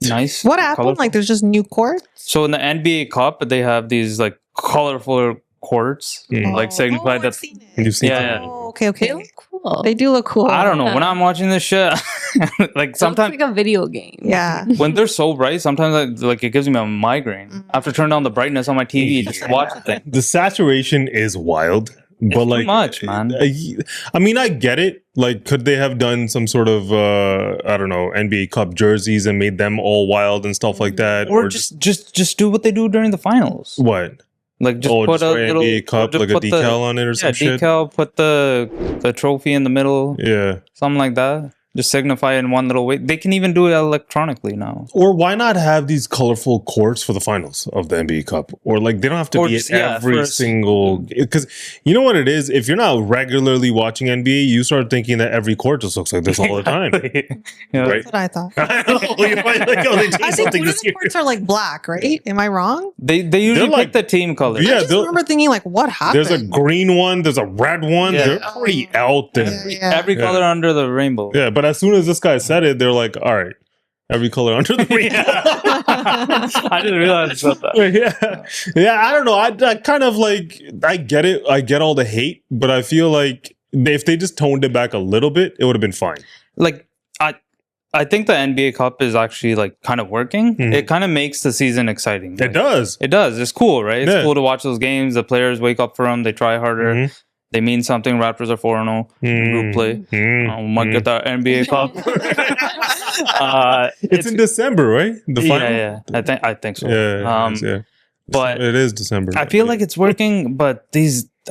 nice. What happened? Colorful. Like, there's just new courts. So in the NBA Cup, they have these like colorful courts, like signify that. You've seen yeah. Oh, okay. They look cool. They do look cool. I don't know. When I'm watching this shit, like sometimes it's like a video game. Yeah. When they're so bright, sometimes like it gives me a migraine. I have to turn down the brightness on my TV just to watch the thing. The saturation is wild, but it's like too much, man. I mean, I get it. Like, could they have done some sort of I don't know, NBA Cup jerseys and made them all wild and stuff like that, or just do what they do during the finals? What? Like just put a little NBA Cup, like a decal on it or some shit. Decal. Put the trophy in the middle. Yeah, something like that. Just signify in one little way. They can even do it electronically now. Or why not have these colorful courts for the finals of the NBA Cup? Or like they don't have to be at every single. Because you know what it is. If you're not regularly watching NBA, you start thinking that every court just looks like this all the time. Right? That's what I thought. I think one of the courts are like black, right? Am I wrong? They usually pick the team color. Yeah, I just remember thinking like, what happened? There's a green one. There's a red one. Yeah. They're pretty out there. Every color under the rainbow. Yeah, but as soon as this guy said it, they're like, all right, every color under the rainbow. I didn't realize about that. Yeah, I don't know. I kind of like, I get it. I get all the hate, but I feel like if they just toned it back a little bit, it would have been fine. Like, I think the NBA Cup is actually like kind of working. Mm-hmm. It kind of makes the season exciting. It does. It does. It's cool, right? It's cool to watch those games. The players wake up for them. They try harder. Mm-hmm. They mean something. Raptors are 4-0 group play. Might get that NBA Cup. It's in December, right? The final? Yeah. I think so. Yeah. But it is December. I feel like it's working, but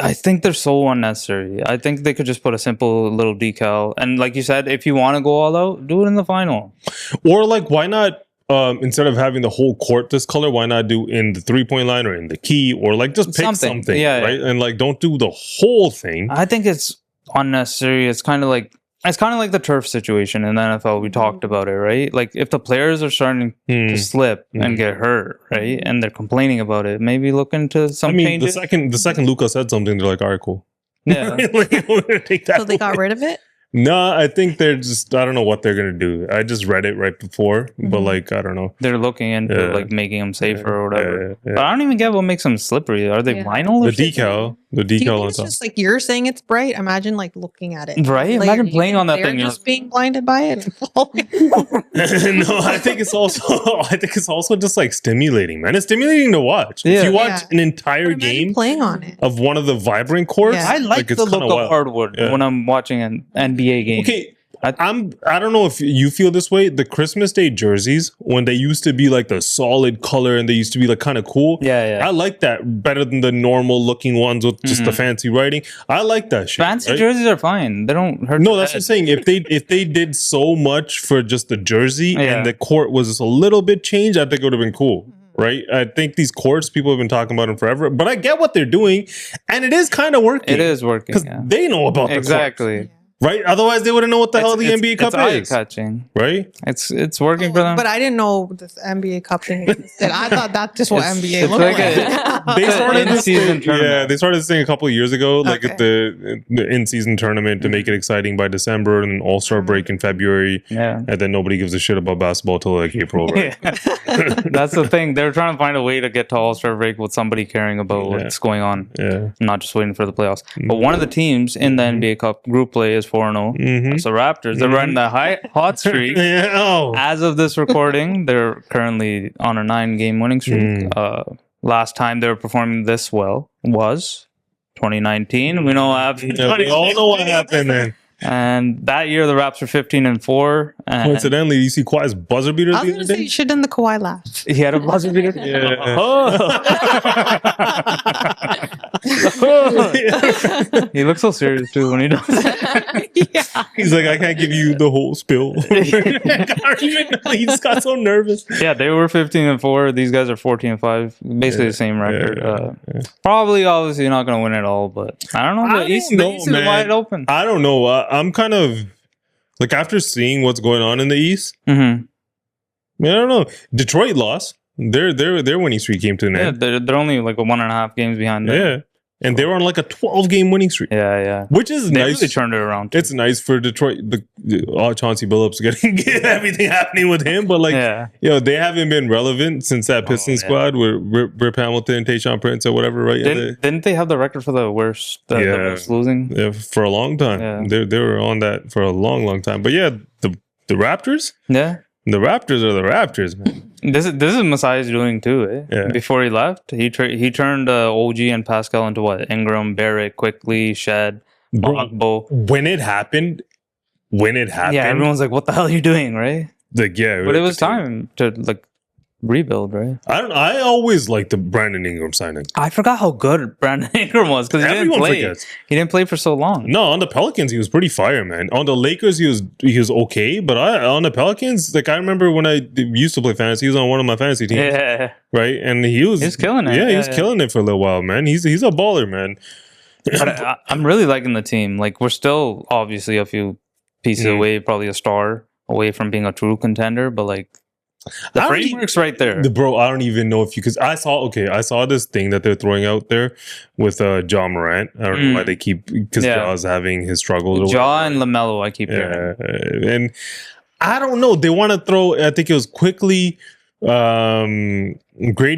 I think they're so unnecessary. I think they could just put a simple little decal. And like you said, if you want to go all out, do it in the final. Or like, why not, instead of having the whole court this color, why not do in the 3-point line or in the key, or like just pick something, right? And like, don't do the whole thing. I think it's unnecessary. It's kind of like the turf situation in the NFL. We talked about it, right? Like if the players are starting to slip and get hurt, right, and they're complaining about it, maybe look into some changes. the second Luka said something, they're like, all right, cool. Yeah. Take that so they got rid of it? No, I think they're just, I don't know what they're going to do. I just read it right before, but like, I don't know. They're looking into like making them safer or whatever. Yeah. But I don't even get what makes them slippery. Are they vinyl? Or The decal Do you think on it's top. just like you're saying it's bright? Imagine like looking at it. Right? Like, Imagine playing on that they're thing. just being blinded by it. No, I think it's also just like stimulating, man. It's stimulating to watch. Yeah. If you watch an entire But imagine game playing on it. of one of the vibrant courts, Yeah. I like it's the kinda look of wild. hardwood when I'm watching an NBA game. Okay. I don't know if you feel this way. The Christmas Day jerseys, when they used to be like the solid color and they used to be like kind of cool. Yeah. I like that better than the normal looking ones with just the fancy writing. I like that shit. Fancy jerseys are fine. They don't hurt. No, that's what I'm saying. If they did so much for just the jersey Yeah. and the court was just a little bit changed, I think it would have been cool. Right? I think these courts, people have been talking about them forever, but I get what they're doing, and it is kind of working. It is working. Because they know about the exactly. courts. Right? Otherwise, they wouldn't know what the hell the NBA Cup is. Eye-catching. Right? It's working for them. But I didn't know this NBA Cup thing existed. I thought that's just what NBA it's looked like like. They started this in-season thing, tournament. they started this thing a couple of years ago, like at the in-season tournament to make it exciting by December, and then All-Star break in February. Yeah. And then nobody gives a shit about basketball till like April. Right? That's the thing. They're trying to find a way to get to All-Star break with somebody caring about what's going on. Yeah. Not just waiting for the playoffs. But one of the teams in the NBA Cup group play is 4-0. That's the Raptors. They're running the hot streak. As of this recording, they're currently on a 9-game winning streak. Last time they were performing this well was 2019. We know we all know what happened then. And that year, the Raps were 15-4. And coincidentally, you see Kawhi's buzzer beater I was the going other to say day? you should have done the Kawhi laugh. He had a buzzer beater? Yeah. He looks so serious too when he does it. Yeah. He's like, I can't give you the whole spill. I don't even know. He just got so nervous. Yeah, they were 15-4. These guys are 14-5. Basically the same record. Probably, obviously, not going to win it all, but I don't know. The East is wide open. I don't know. I'm kind of like, after seeing what's going on in the East. Mm-hmm. I don't know. Detroit lost. Their winning streak came to an end. They're only like 1.5 games behind them. Yeah. And they were on like a 12-game winning streak. Yeah. Which is they nice. Really turned it around. It's nice for Detroit. Chauncey Billups getting everything happening with him. But like, they haven't been relevant since that Pistons squad with Rip Hamilton, Tayshaun Prince, or whatever, right? Didn't they have the record for the worst losing? Yeah, for a long time. Yeah. They were on that for a long time. But yeah, the Raptors? Yeah. The Raptors are the Raptors, man. This is Masai's doing too, eh? Yeah. Before he left, he turned OG and Pascal into what? Ingram, Barrett, Quickly, Shed, Bogbo. When it happened, yeah, everyone's like, "What the hell are you doing?" Right? Like, yeah, but it was time to like rebuild, right? I always liked the Brandon Ingram signing. I forgot how good Brandon Ingram was because he didn't play. Forgets. He didn't play for so long. No, on the Pelicans he was pretty fire, man. On the Lakers he was okay, but on the Pelicans, like, I remember when I used to play fantasy, he was on one of my fantasy teams. Yeah, right, and he was killing it. Yeah, he was killing it for a little while, man. He's a baller, man. But I'm really liking the team. Like, we're still obviously a few pieces away, probably a star away from being a true contender, but like. The framework's right there. Bro, I don't even know if you... Because I saw this thing that they're throwing out there with Ja Morant. I don't know why they keep... Because Ja's having his struggles. Ja and LaMelo, I keep hearing. And I don't know. They want to throw... I think it was Quickly, Grady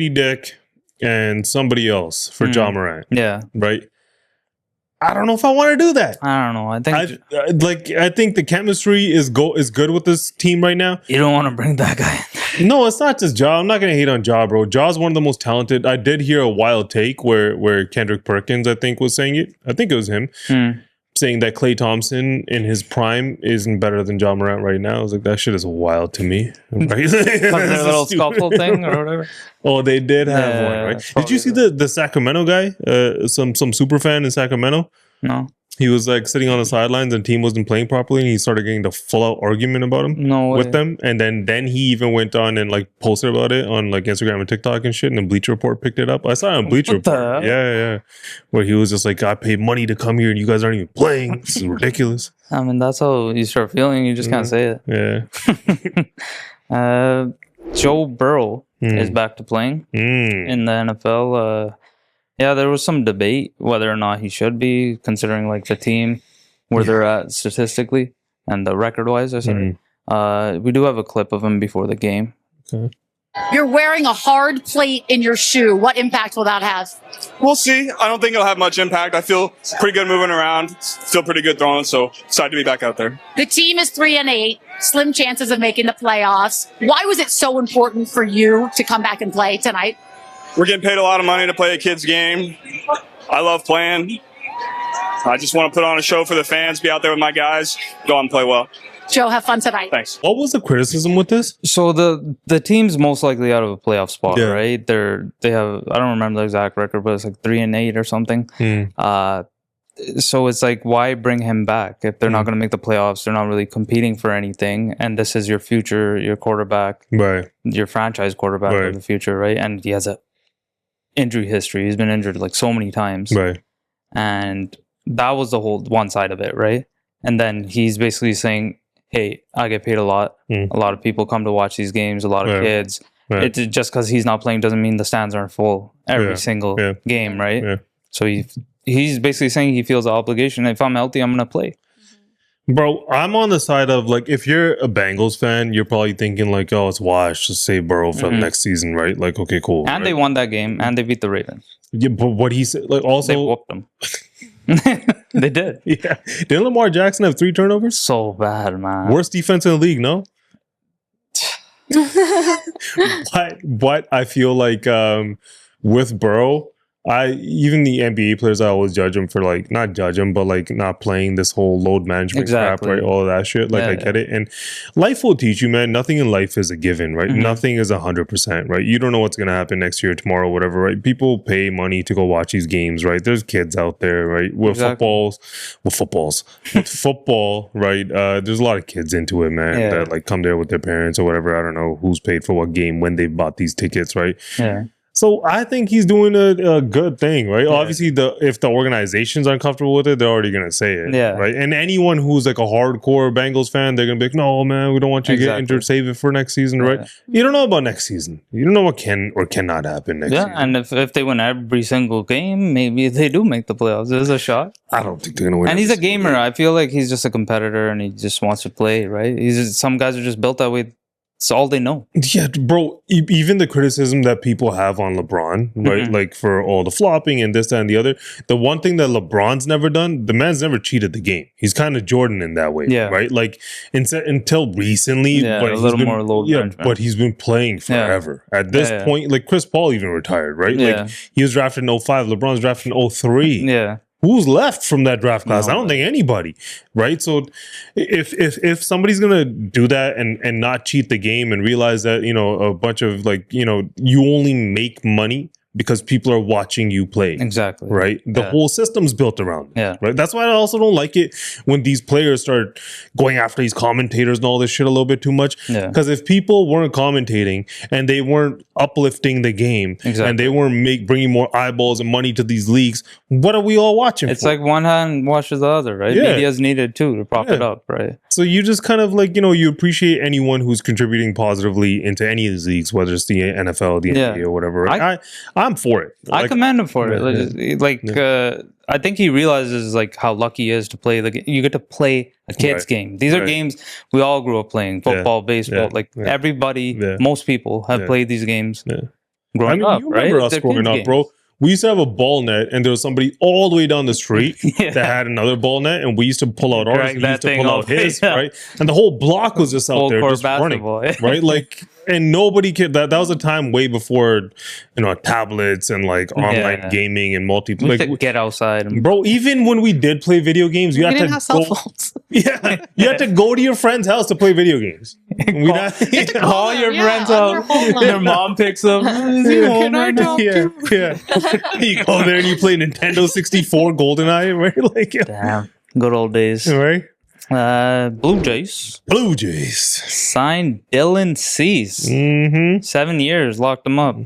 Dick, and somebody else for Ja Morant. Yeah. Right? I don't know if I want to do that. I don't know. I think the chemistry is good with this team right now. You don't want to bring that guy in. No, it's not just Ja. I'm not gonna hate on Ja, bro. Ja's one of the most talented. I did hear a wild take where Kendrick Perkins, I think, was saying it. I think it was him saying that Klay Thompson in his prime isn't better than Ja Morant right now. I was like, that shit is wild to me. Right? Their little scuffle thing or whatever. Oh, they did have one, right? Did you see the Sacramento guy? Some super fan in Sacramento? No. He was like sitting on the sidelines and the team wasn't playing properly, and he started getting the full out argument about him with them. And then he even went on and like posted about it on like Instagram and TikTok and shit. And the Bleacher Report picked it up. I saw it on Bleacher Report. Yeah. Where he was just like, I paid money to come here and you guys aren't even playing. This is ridiculous. I mean, that's how you start feeling. You just can't say it. Yeah. Joe Burrow is back to playing in the NFL. Yeah, there was some debate whether or not he should be, considering like the team where they're at statistically and the record-wise. I said we do have a clip of him before the game. Okay. You're wearing a hard plate in your shoe. What impact will that have? We'll see. I don't think it'll have much impact. I feel pretty good moving around. Feel pretty good throwing, so excited to be back out there. The team is 3-8. Slim chances of making the playoffs. Why was it so important for you to come back and play tonight? We're getting paid a lot of money to play a kid's game. I love playing. I just want to put on a show for the fans, be out there with my guys, go out and play well. Joe, have fun tonight. Thanks. What was the criticism with this? So the team's most likely out of a playoff spot, right? They have, I don't remember the exact record, but it's like 3-8 or something. So it's like, why bring him back if they're not going to make the playoffs? They're not really competing for anything, and this is your future, your quarterback, right? Your franchise quarterback of the future, right? And he has a injury history. He's been injured like so many times, right? And that was the whole one side of it, right? And then he's basically saying, hey, I get paid a lot. A lot of people come to watch these games, a lot of kids. It's just because he's not playing doesn't mean the stands aren't full every single game, right? So he's basically saying he feels the obligation. If I'm healthy, I'm going to play. Bro, I'm on the side of like, if you're a Bengals fan, you're probably thinking like, oh, it's washed. Just save Burrow for next season, right? Like, okay, cool. And they won that game, and they beat the Ravens. Yeah, but what he said, like, also they whooped them. They did. Yeah. Didn't Lamar Jackson have 3 turnovers? So bad, man. Worst defense in the league, no? But I feel like with Burrow, even the NBA players, I always judge them for like, not judge them, but like not playing this whole load management crap, right? All of that shit. Like I get it. And life will teach you, man. Nothing in life is a given, right? Nothing is 100%, right? You don't know what's going to happen next year, tomorrow, whatever, right? People pay money to go watch these games, right? There's kids out there, right? With football, right? There's a lot of kids into it, man, that like come there with their parents or whatever. I don't know who's paid for what game when they bought these tickets, right? Yeah. So I think he's doing a good thing, right? Obviously, if the organization's uncomfortable with it, they're already going to say it, right? And anyone who's like a hardcore Bengals fan, they're going to be like, no, man, we don't want you to get injured. Save it for next season, right? You don't know about next season. You don't know what can or cannot happen next season. And if they win every single game, maybe they do make the playoffs. There's a shot. I don't think they're going to win. And he's a gamer. I feel like he's just a competitor and he just wants to play, right? Some guys are just built that way. It's all they know. Yeah, bro. Even the criticism that people have on LeBron, right? Like for all the flopping and this, that, and the other. The one thing that LeBron's never done, the man's never cheated the game. He's kind of Jordan in that way, right? Like until recently, but a little more low. But he's been playing forever. At this point, like Chris Paul even retired, right? Like he was drafted in 05. LeBron's drafted in 03. Yeah. Who's left from that draft class? I don't think anybody, right? So if somebody's gonna do that and not cheat the game and realize that, you know, a bunch of like, you know, you only make money because people are watching you play. Exactly. Right? The whole system's built around it. Yeah. Right? That's why I also don't like it when these players start going after these commentators and all this shit a little bit too much. Because if people weren't commentating and they weren't uplifting the game and they weren't bringing more eyeballs and money to these leagues, what are we all watching It's for? like one hand washes the other, right? Media's needed too to prop it up, right? So you just kind of like, you know, you appreciate anyone who's contributing positively into any of these leagues, whether it's the NFL, the NBA or whatever. Right? I'm for it. I commend him for it. I think he realizes like how lucky he is to play the game. You get to play a kid's game. These are games we all grew up playing. Football, baseball. Everybody, most people have played these games growing up, you remember us growing up, bro. We used to have a ball net, and there was somebody all the way down the street that had another ball net, and we used to pull out ours, and he used to pull out his, right? And the whole block was just out there, just running, right? Like, and nobody could. That was a time way before, you know, tablets and like online gaming and multiplayer. Like, get outside, bro. Even when we did play video games, you had to have cell phones. you had to go to your friend's house to play video games. Call your friend's house. Your mom picks up. Can I talk to you? You go there and you play Nintendo 64 GoldenEye, right? Like, damn, good old days, right? BlueJays signed Dylan Cease. 7 years, locked him up.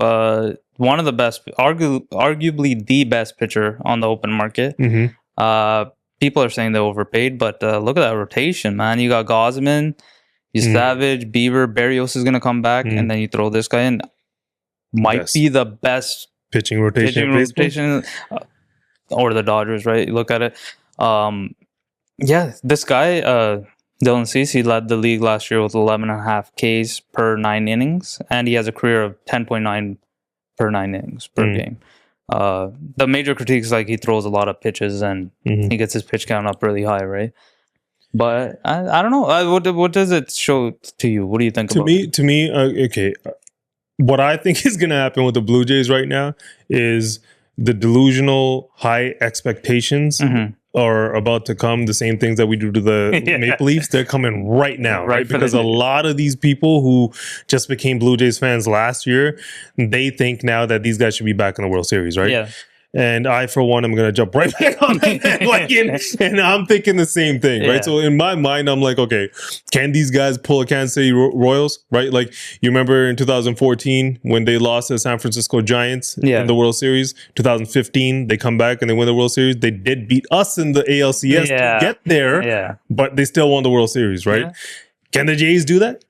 One of the best, arguably the best pitcher on the open market. People are saying they overpaid, but look at that rotation, man. You got Gosman, Savage, Bieber, Berrios is going to come back, and then you throw this guy in. Might be the best pitching rotation or the Dodgers, right? You look at it. This guy, Dylan Cease, he led the league last year with 11.5 Ks per 9 innings, and he has a career of 10.9 per 9 innings per game. The major critique is like he throws a lot of pitches and he gets his pitch count up really high, right? But I don't know. What does it show to you? What do you think about it? To me, okay. What I think is going to happen with the Blue Jays right now is the delusional high expectations are about to come. The same things that we do to the Maple Leafs, they're coming right now, right? Because a lot of these people who just became Blue Jays fans last year, they think now that these guys should be back in the World Series, right? Yeah. And I, for one, I'm going to jump right back on that. And I'm thinking the same thing, right? So in my mind, I'm like, okay, can these guys pull a Kansas City Royals, right? Like, you remember in 2014 when they lost to the San Francisco Giants in the World Series? 2015, they come back and they win the World Series. They did beat us in the ALCS to get there, but they still won the World Series, right? Can the Jays do that?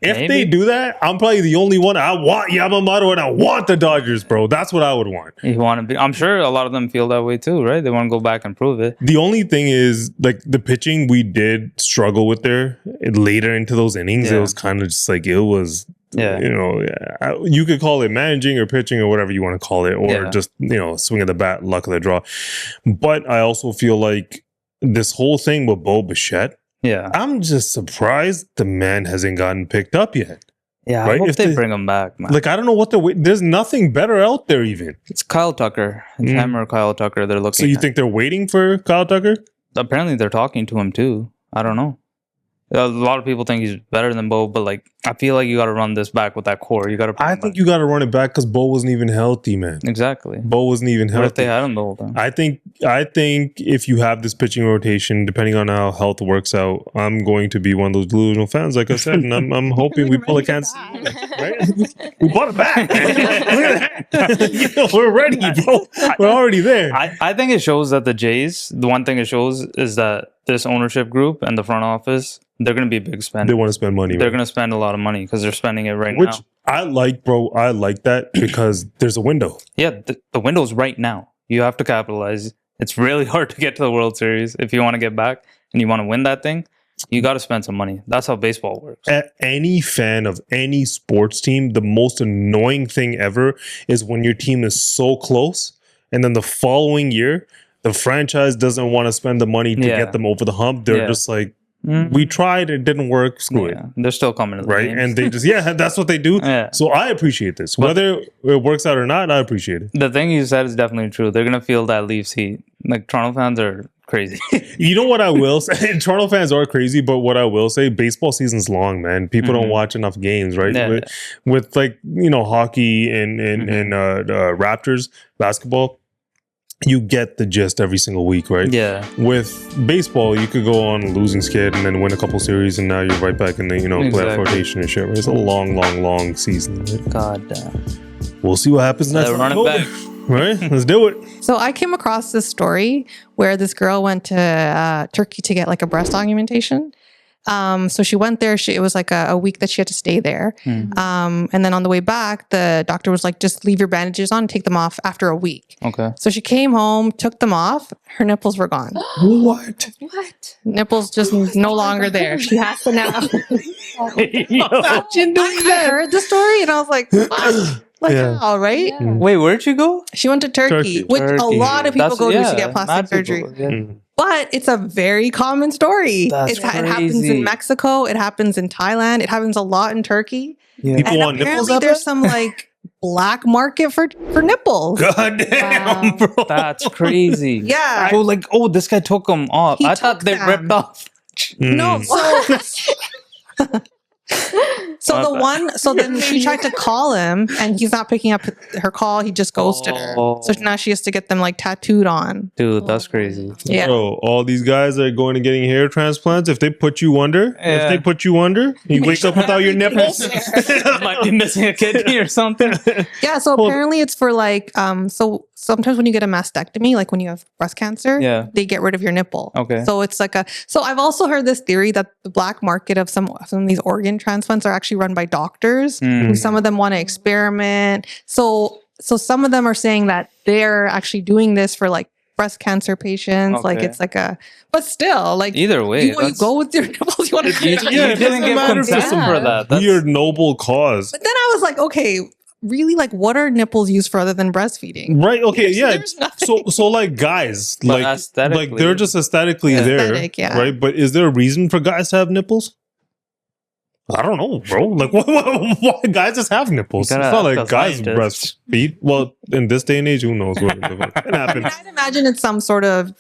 If they do that, I'm probably the only one. I want Yamamoto and I want the Dodgers, bro. That's what I would want. You want to be? I'm sure a lot of them feel that way too, right? They want to go back and prove it. The only thing is, like, the pitching we did struggle with there later into those innings. It was kind of just like, it was, you know, you could call it managing or pitching or whatever you want to call it, or just, you know, swing of the bat, luck of the draw. But I also feel like this whole thing with Bo Bichette, I'm just surprised the man hasn't gotten picked up yet. Yeah, right? I hope If they bring him back, man. Like, I don't know what there's nothing better out there even. It's Kyle Tucker. It's him or Kyle Tucker they're looking So you at. think they're waiting for Kyle Tucker? Apparently they're talking to him too. I don't know. A lot of people think he's better than Bo, but like I feel like you got to run this back with that core. You got to. I think you got to run it back because Bo wasn't even healthy, man. Exactly. Bo wasn't even healthy. What if they had him the whole time? I think if you have this pitching rotation, depending on how health works out, I'm going to be one of those delusional fans, like I said, and I'm hoping we pull a Kansas City, right? We bought it back. Look at that. We're ready, bro. We're already there. I think it shows that the Jays. The one thing it shows is that this ownership group and the front office, they're going to be big spenders. They want to spend money. They're going to spend a lot of money because they're spending it right Which now. I like, bro. I like that because there's a window. Yeah, the window's right now. You have to capitalize. It's really hard to get to the World Series if you want to get back and you want to win that thing. You got to spend some money. That's how baseball works. Any fan of any sports team, the most annoying thing ever is when your team is so close and then the following year, the franchise doesn't want to spend the money to get them over the hump. They're just like, we tried, it didn't work, screw it. They're still coming to the right? games. And they just, that's what they do. So I appreciate this. Whether it works out or not, I appreciate it. The thing you said is definitely true. They're going to feel that Leafs heat. Like, Toronto fans are crazy. You know what I will say? Toronto fans are crazy, but what I will say, baseball season's long, man. People don't watch enough games, right? With like, hockey and Raptors basketball, you get the gist every single week, right? Yeah. With baseball, you could go on a losing skid and then win a couple series, and now you're right back in the playoff rotation and shit. Right? It's a long season. Right? God damn. We'll see what happens next. Run it back. Right? Let's do it. So I came across this story where this girl went to Turkey to get like a breast augmentation. So she went there. It was like a week that she had to stay there. And then on the way back, the doctor was like, just leave your bandages on and take them off after a week. Okay. So she came home, took them off. Her nipples were gone. What? Nipples just no longer there. She has to now. Imagine doing that. I heard the story and I was like, what? Like how, right? Yeah. Wait, where'd you go? She went to Turkey. Which a lot of people go to get plastic surgery. But it's a very common story. It happens in Mexico. It happens in Thailand. It happens a lot in Turkey. Yeah. People want nipples up there's some like black market for nipples. God damn, bro. That's crazy. Yeah. Oh, like, this guy took them off. I thought they ripped off. No, so then she tried to call him and he's not picking up her call. He just ghosted her. So now she has to get them like tattooed on. Dude, that's crazy. Yeah. Bro, all these guys that are going and getting hair transplants, if they put you under, you wake up without your nipples. Might be missing a kidney or something. Yeah, so apparently it's for like, so sometimes when you get a mastectomy, like when you have breast cancer, they get rid of your nipple. Okay. So it's like so I've also heard this theory that the black market of some of these organ transplants are actually run by doctors who some of them want to experiment. So some of them are saying that they're actually doing this for like breast cancer patients. Okay. Like it's like but still, like either way, you go with your nipples. You want to you didn't get consent for that. That's weird, noble cause. But then I was like, okay, really, like what are nipples used for other than breastfeeding? Right. Okay. So like guys, like they're just aesthetically there, right? But is there a reason for guys to have nipples? I don't know, bro. Like, why guys just have nipples? It's not like guys breastfeed. Well, in this day and age, who knows what can happen? I'd imagine it's some sort of,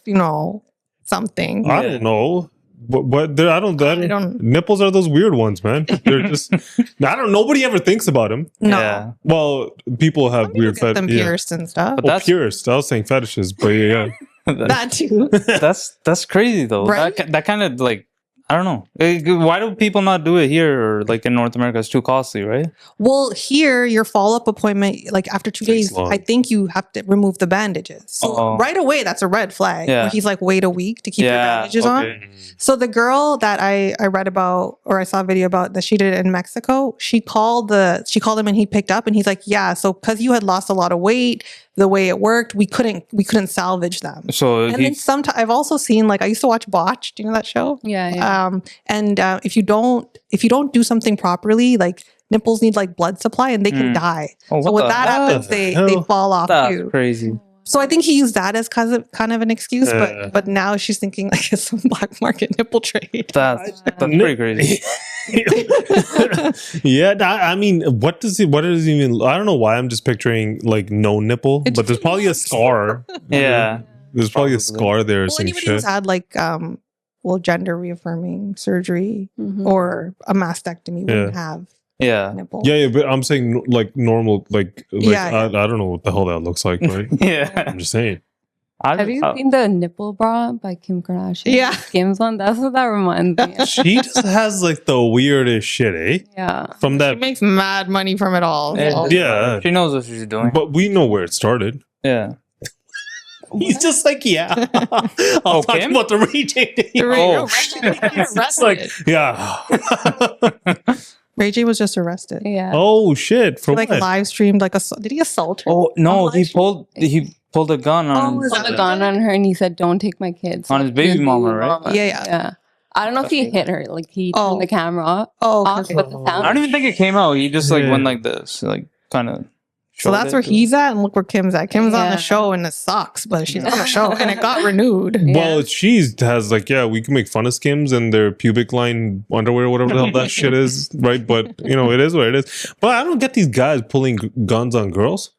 something. I don't know. But I don't. Nipples are those weird ones, man. They're just. Nobody ever thinks about them. No. Yeah. Well, people have weird fetishes. Them pierced and stuff. But pierced. I was saying fetishes, but yeah. That too. That's crazy though. Right? That kind of like. I don't know. Why do people not do it here or like in North America? It's too costly, right? Well, here, your follow-up appointment, like after 2 days, I think you have to remove the bandages. So right away, that's a red flag. Yeah. Where he's like, wait a week to keep your bandages on. So the girl that I read about or I saw a video about that she did it in Mexico, she called him and he picked up and he's like, yeah, so because you had lost a lot of weight, the way it worked, we couldn't salvage them. So then sometimes I've also seen, like, I used to watch Botched. Do you know that show? Yeah. If you don't do something properly, like nipples need like blood supply and they can die. So when that happens, they fall off too. That's crazy. So I think he used that as kind of an excuse, but now she's thinking like it's some black market nipple trade. That's pretty crazy. Yeah, I mean, what does it even? I don't know why I'm just picturing like no nipple, but there's probably a scar. Yeah, there's probably a scar there. Or Well, some anybody shit. who's had like gender reaffirming surgery or a mastectomy wouldn't have nipple. Yeah, but I'm saying like normal, like Yeah, I don't know what the hell that looks like, right? Yeah, I'm just saying. Have you seen the nipple bra by Kim Kardashian? Yeah. Skims one. That's what that reminds me of. She just has like the weirdest shit, eh? Yeah. From She that, makes mad money from it all. so. yeah. She knows what she's doing. But we know where it started. Yeah. He's just like, yeah. I'll talk Kim? about the Ray J thing. It's like, yeah. Ray J was just arrested. Yeah. Oh shit! He For like what? live streamed like did he assault her? Oh no, he pulled a gun on Pulled a gun on her and he said, "Don't take my kids." on his baby mama, right? Yeah. I don't know if he hit her. Like he turned the camera off. Off with the sound. I don't even think it came out. He just like went like this, like kind of. So that's where he's at, and look where Kim's at. Kim's on the show, and it sucks, but she's on the show, and it got renewed. Well, she has like, yeah, we can make fun of Skims and their pubic line underwear, whatever the hell that shit is, right? But you know, it is what it is. But I don't get these guys pulling guns on girls.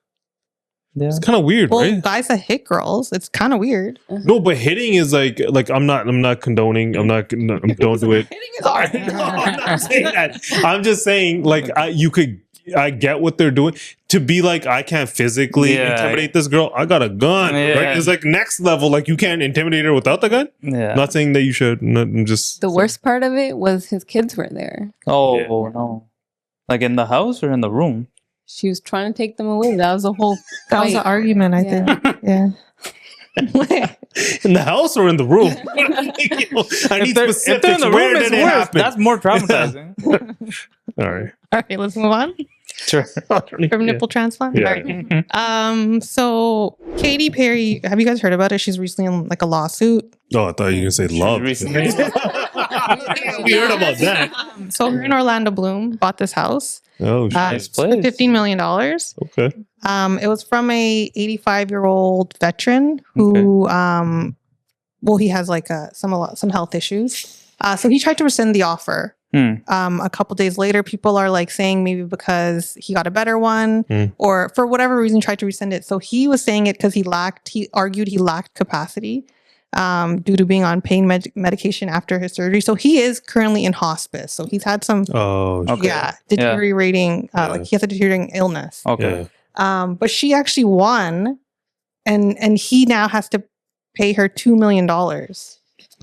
Yeah. It's kind of weird, Well, right? guys that hit girls, it's kind of weird. No, but hitting is like I'm not condoning. Don't do it. Hitting is hard. No, I'm not saying that. I'm just saying like I get what they're doing. To be like, I can't physically intimidate this girl. I got a gun. Yeah. Right? It's like next level. Like you can't intimidate her without the gun. Yeah. Not saying that you should. I'm just The worst part of it was his kids were there. Oh no! Like in the house or in the room? She was trying to take them away. That was the whole. That was the argument, I think. Yeah. in the house or in the room. I need specifics. If they're in the Where room, did it's it worse. happen? That's more traumatizing. All right. All right, let's move on Sure. from nipple transplant. Yeah. All right. So KatyPerry, have you guys heard about it? She's recently in like a lawsuit. Oh, I thought you were gonna say love. We heard about that. So her and Orlando Bloom bought this house. Oh, shit. For $15 million. Okay. It was from a 85-year-old veteran who, he has like some health issues. So he tried to rescind the offer. A couple days later, people are like saying maybe because he got a better one or for whatever reason tried to rescind it. So he was saying it because he argued he lacked capacity due to being on pain medication after his surgery. So he is currently in hospice. So he's had some deteriorating, like he has a deteriorating illness. Okay. But she actually won and he now has to pay her $2 million.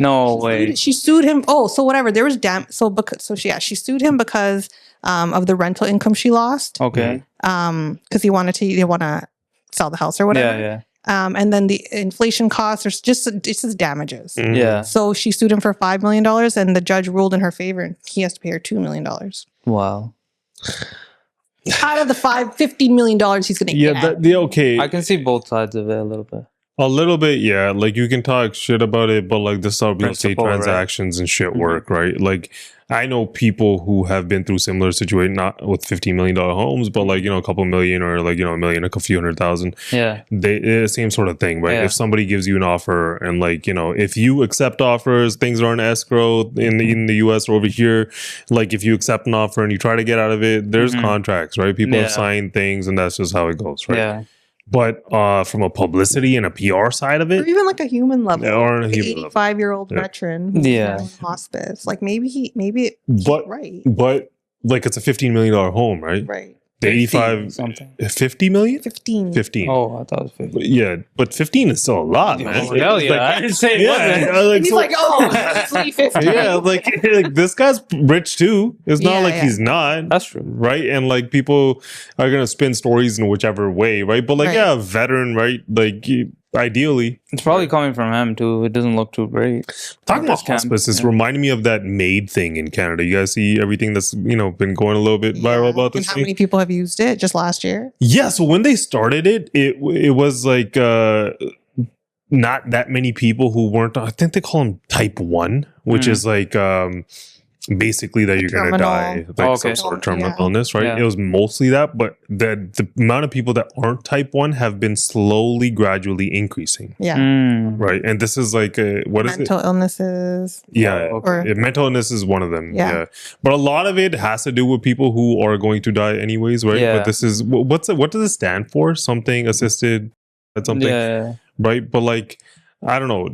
No way. She sued him. Oh, so whatever. There was she sued him because of the rental income she lost. Okay. Because they want to sell the house or whatever. Yeah. And then the inflation costs are just damages. Yeah. So she sued him for $5 million, and the judge ruled in her favor, and he has to pay her $2 million. Wow. Out of the $15 million he's going to get. Okay. I can see both sides of it a little bit. A little bit, yeah. Like you can talk shit about it, but like this is how real estate Principle, right? transactions and shit work, right? Like I know people who have been through similar situations, not with $15 million homes, but like, a couple million or like, $1 million, a few $100,000. Yeah. Same sort of thing, right? Yeah. If somebody gives you an offer and like, if you accept offers, things are in escrow in the US or over here. Like if you accept an offer and you try to get out of it, there's contracts, right? People have signed things and that's just how it goes, right? Yeah. But from a publicity and a PR side of Or it, even like a human level. or a Like human level. 85-year-old veteran who's Yeah. in hospice. Like maybe But right. But like it's a $15 million home, right? Right. The 85 something. 50 million? 15. 15. Oh, I thought it was 50. But yeah, but 15 is still a lot, man. Oh, hell yeah. I didn't say it wasn't. He's like, it's 50. yeah, like this guy's rich too. It's not Yeah, like yeah. he's not. That's true. Right? And like people are gonna spin stories in whichever way, right? But like, Right. yeah, a veteran, right? Like ideally. It's probably coming from him too. It doesn't look too great. Talking about hospice, it's reminding me of that maid thing in Canada. You guys see everything that's been going a little bit viral about And this how thing? many people have used it just last year? Yeah, so when they started it was like not that many people who weren't. I think they call them type 1, which is like basically that you're gonna die, like some sort of terminal illness, right? It was mostly that, but the amount of people that aren't type 1 have been slowly, gradually increasing. Right, and this is like what is it? Mental illnesses. Mental illness is one of them. But a lot of it has to do with people who are going to die anyways, right? But this is what does it stand for? Something assisted, something, right? But like, I don't know.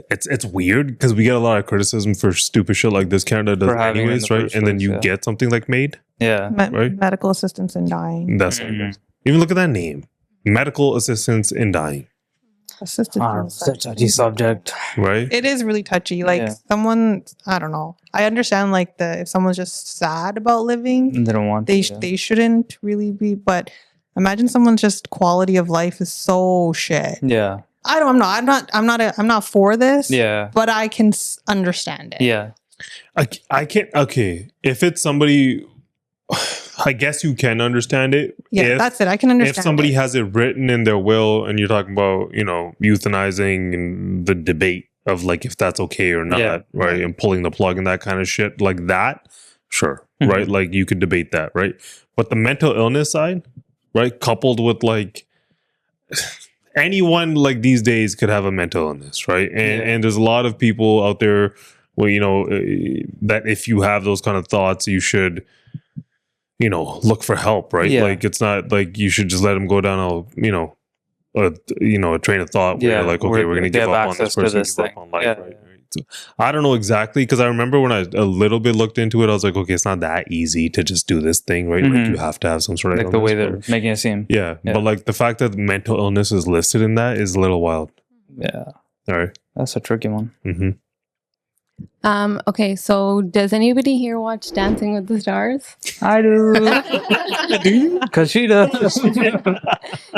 It's weird because we get a lot of criticism for stupid shit like this. Canada does anyways, right? And then you get something like MAID, right? Medical assistance in dying. That's even look at that name, medical assistance in dying. Assistance. Such a touchy subject, right? It is really touchy. Like someone, I don't know. I understand like if someone's just sad about living, they don't want. They shouldn't really be. But imagine someone's just quality of life is so shit. Yeah. I'm not for this. Yeah. But I can understand it. Yeah. I can't. Okay, if it's somebody, I guess you can understand it. Yeah, that's it. I can understand. If somebody has it written in their will, and you're talking about, euthanizing and the debate of like if that's okay or not, right? And pulling the plug and that kind of shit, like that, sure, right? Like you could debate that, right? But the mental illness side, right, coupled with like. Anyone like these days could have a mental illness, right? And there's a lot of people out there where, that if you have those kind of thoughts, you should, look for help, right? Like it's not like you should just let them go down a train of thought where you're like, okay, we're going to give up on this person, give up on life, right? So, I don't know exactly, because I remember when I a little bit looked into it, I was like, okay, it's not that easy to just do this thing, right? Like you have to have some sort of like the way they're making it seem. Yeah, but like the fact that mental illness is listed in that is a little wild. Yeah. All right. That's a tricky one. Okay, so does anybody here watch Dancing with the Stars? I do. Because she does.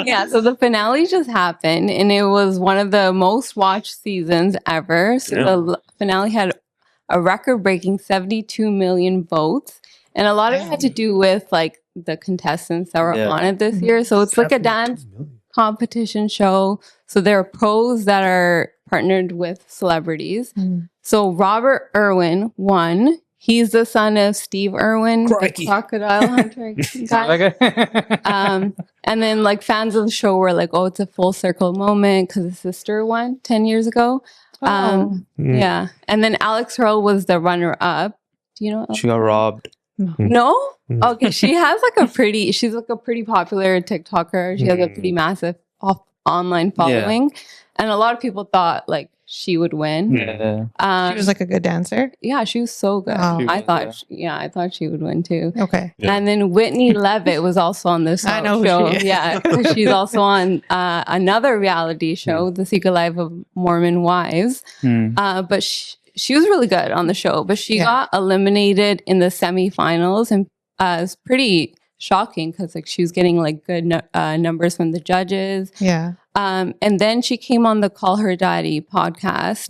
Yeah, so the finale just happened, and it was one of the most watched seasons ever. So the finale had a record-breaking 72 million votes, and a lot of it had to do with like the contestants that were on it this year. So it's like a dance competition show. So there are pros that are partnered with celebrities. So Robert Irwin won. He's the son of Steve Irwin, the crocodile hunter guy. And then like fans of the show were like, oh, it's a full circle moment because his sister won 10 years ago. Yeah. And then Alex Hurl was the runner up. Do you know? She got robbed. No? Okay. She's like a pretty popular TikToker. She has a pretty massive online following. And a lot of people thought like she would win. She was like a good dancer. Yeah, she was so good. I thought she would win too. Okay. And then Whitney Levitt was also on this I know show. who she is. Yeah, she's also on another reality show, The Secret Life of Mormon Wives. But she was really good on the show, but she got eliminated in the semifinals, and it's pretty shocking because like she was getting like good numbers from the judges. Yeah. And then she came on the Call Her Daddy podcast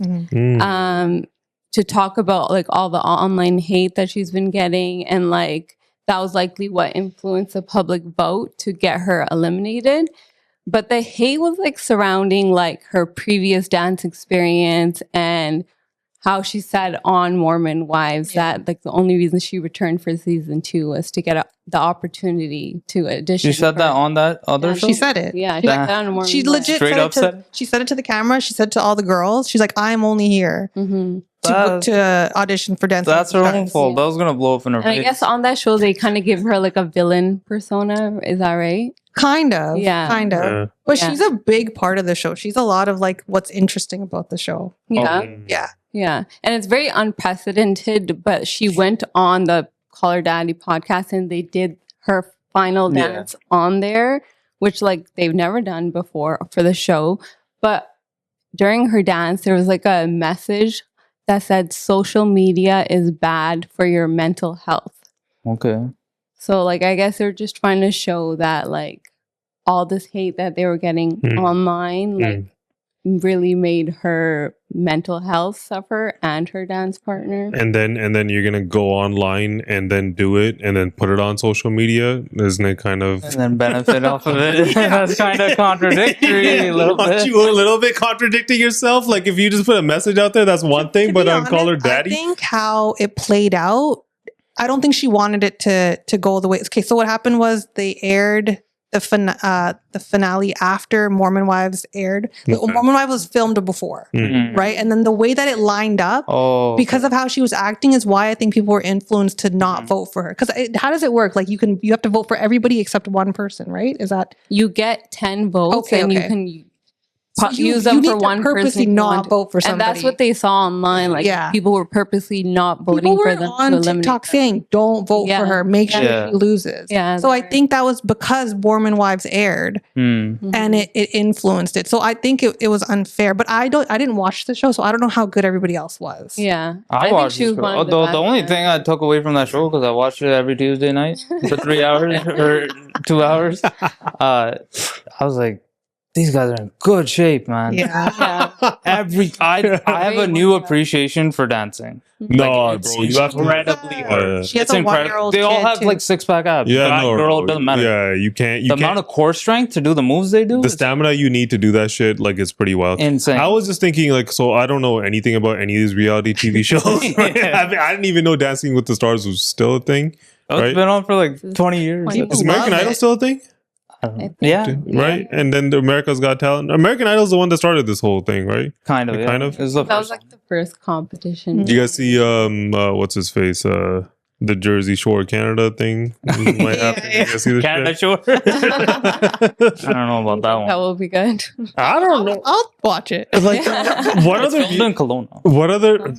to talk about like all the online hate that she's been getting, and like that was likely what influenced the public vote to get her eliminated. But the hate was like surrounding like her previous dance experience and how she said on Mormon Wives that like the only reason she returned for season 2 was to get the opportunity to audition. She said that on that other show? She said it. Yeah, she said that on Mormon She Wives. legit she said it to the camera. She said to all the girls, she's like, I'm only here to audition for Dancing. That's her own fault. That was going to blow up in her face. I guess on that show, they kind of give her like a villain persona. Is that right? Kind of. Yeah. Kind of. But she's a big part of the show. She's a lot of like what's interesting about the show. Yeah. Yeah. Yeah. And it's very unprecedented, but she went on the Call Her Daddy podcast and they did her final dance on there, which like they've never done before for the show. But during her dance, there was like a message that said social media is bad for your mental health. Okay. So like I guess they're just trying to show that like all this hate that they were getting online, like really made her mental health suffer and her dance partner. And then you're gonna go online and then do it and then put it on social media, isn't it kind of? And then benefit off of it. That's kind of contradictory. A little bit. Aren't you a little bit contradicting yourself? Like if you just put a message out there, that's one thing, but call her daddy. I think how it played out, I don't think she wanted it to go the way. Okay, so what happened was they aired the finale after Mormon Wives aired. Okay. Mormon Wives was filmed before, right? And then the way that it lined up, because of how she was acting, is why I think people were influenced to not vote for her. Because how does it work? Like you have to vote for everybody except one person, right? Is that you get 10 votes and you can use you them need for to one purposely person. not vote for somebody. And that's what they saw online. Like people were purposely not voting people for were them. on TikTok saying, "Don't vote for her. Make sure she loses." Yeah. So I think that was because Mormon Wives aired, and it influenced it. So I think it was unfair. But I didn't watch the show, so I don't know how good everybody else was. Yeah, I watched it. The only thing I took away from that show, because I watched it every Tuesday night for 3 hours or 2 hours, I was like, these guys are in good shape, man. Yeah. I have a new appreciation for dancing. No, bro, you have incredibly hard. She has It's a incredible. 1-year-old They all kid, have too. like 6-pack abs. Yeah, Guy, no, girl, it doesn't matter. Yeah, you can't. Amount of core strength to do the moves they do. The stamina you need to do that shit, like, it's pretty wild. Insane. I was just thinking, like, so I don't know anything about any of these reality TV shows. Right? I didn't even know Dancing with the Stars was still a thing. It's been on for like 20 years. Is American Idol still a thing? Yeah. Right? And then the America's Got Talent. American Idol's the one that started this whole thing, right? Kind of. Kind of. That was like the first competition. You guys see what's his face? The Jersey Shore Canada thing might happen. You guys see the Canada shit? Shore. I don't know about that one. That will be good. I don't know. I'll watch it. Like, what It's other? filmed in Kelowna. What other?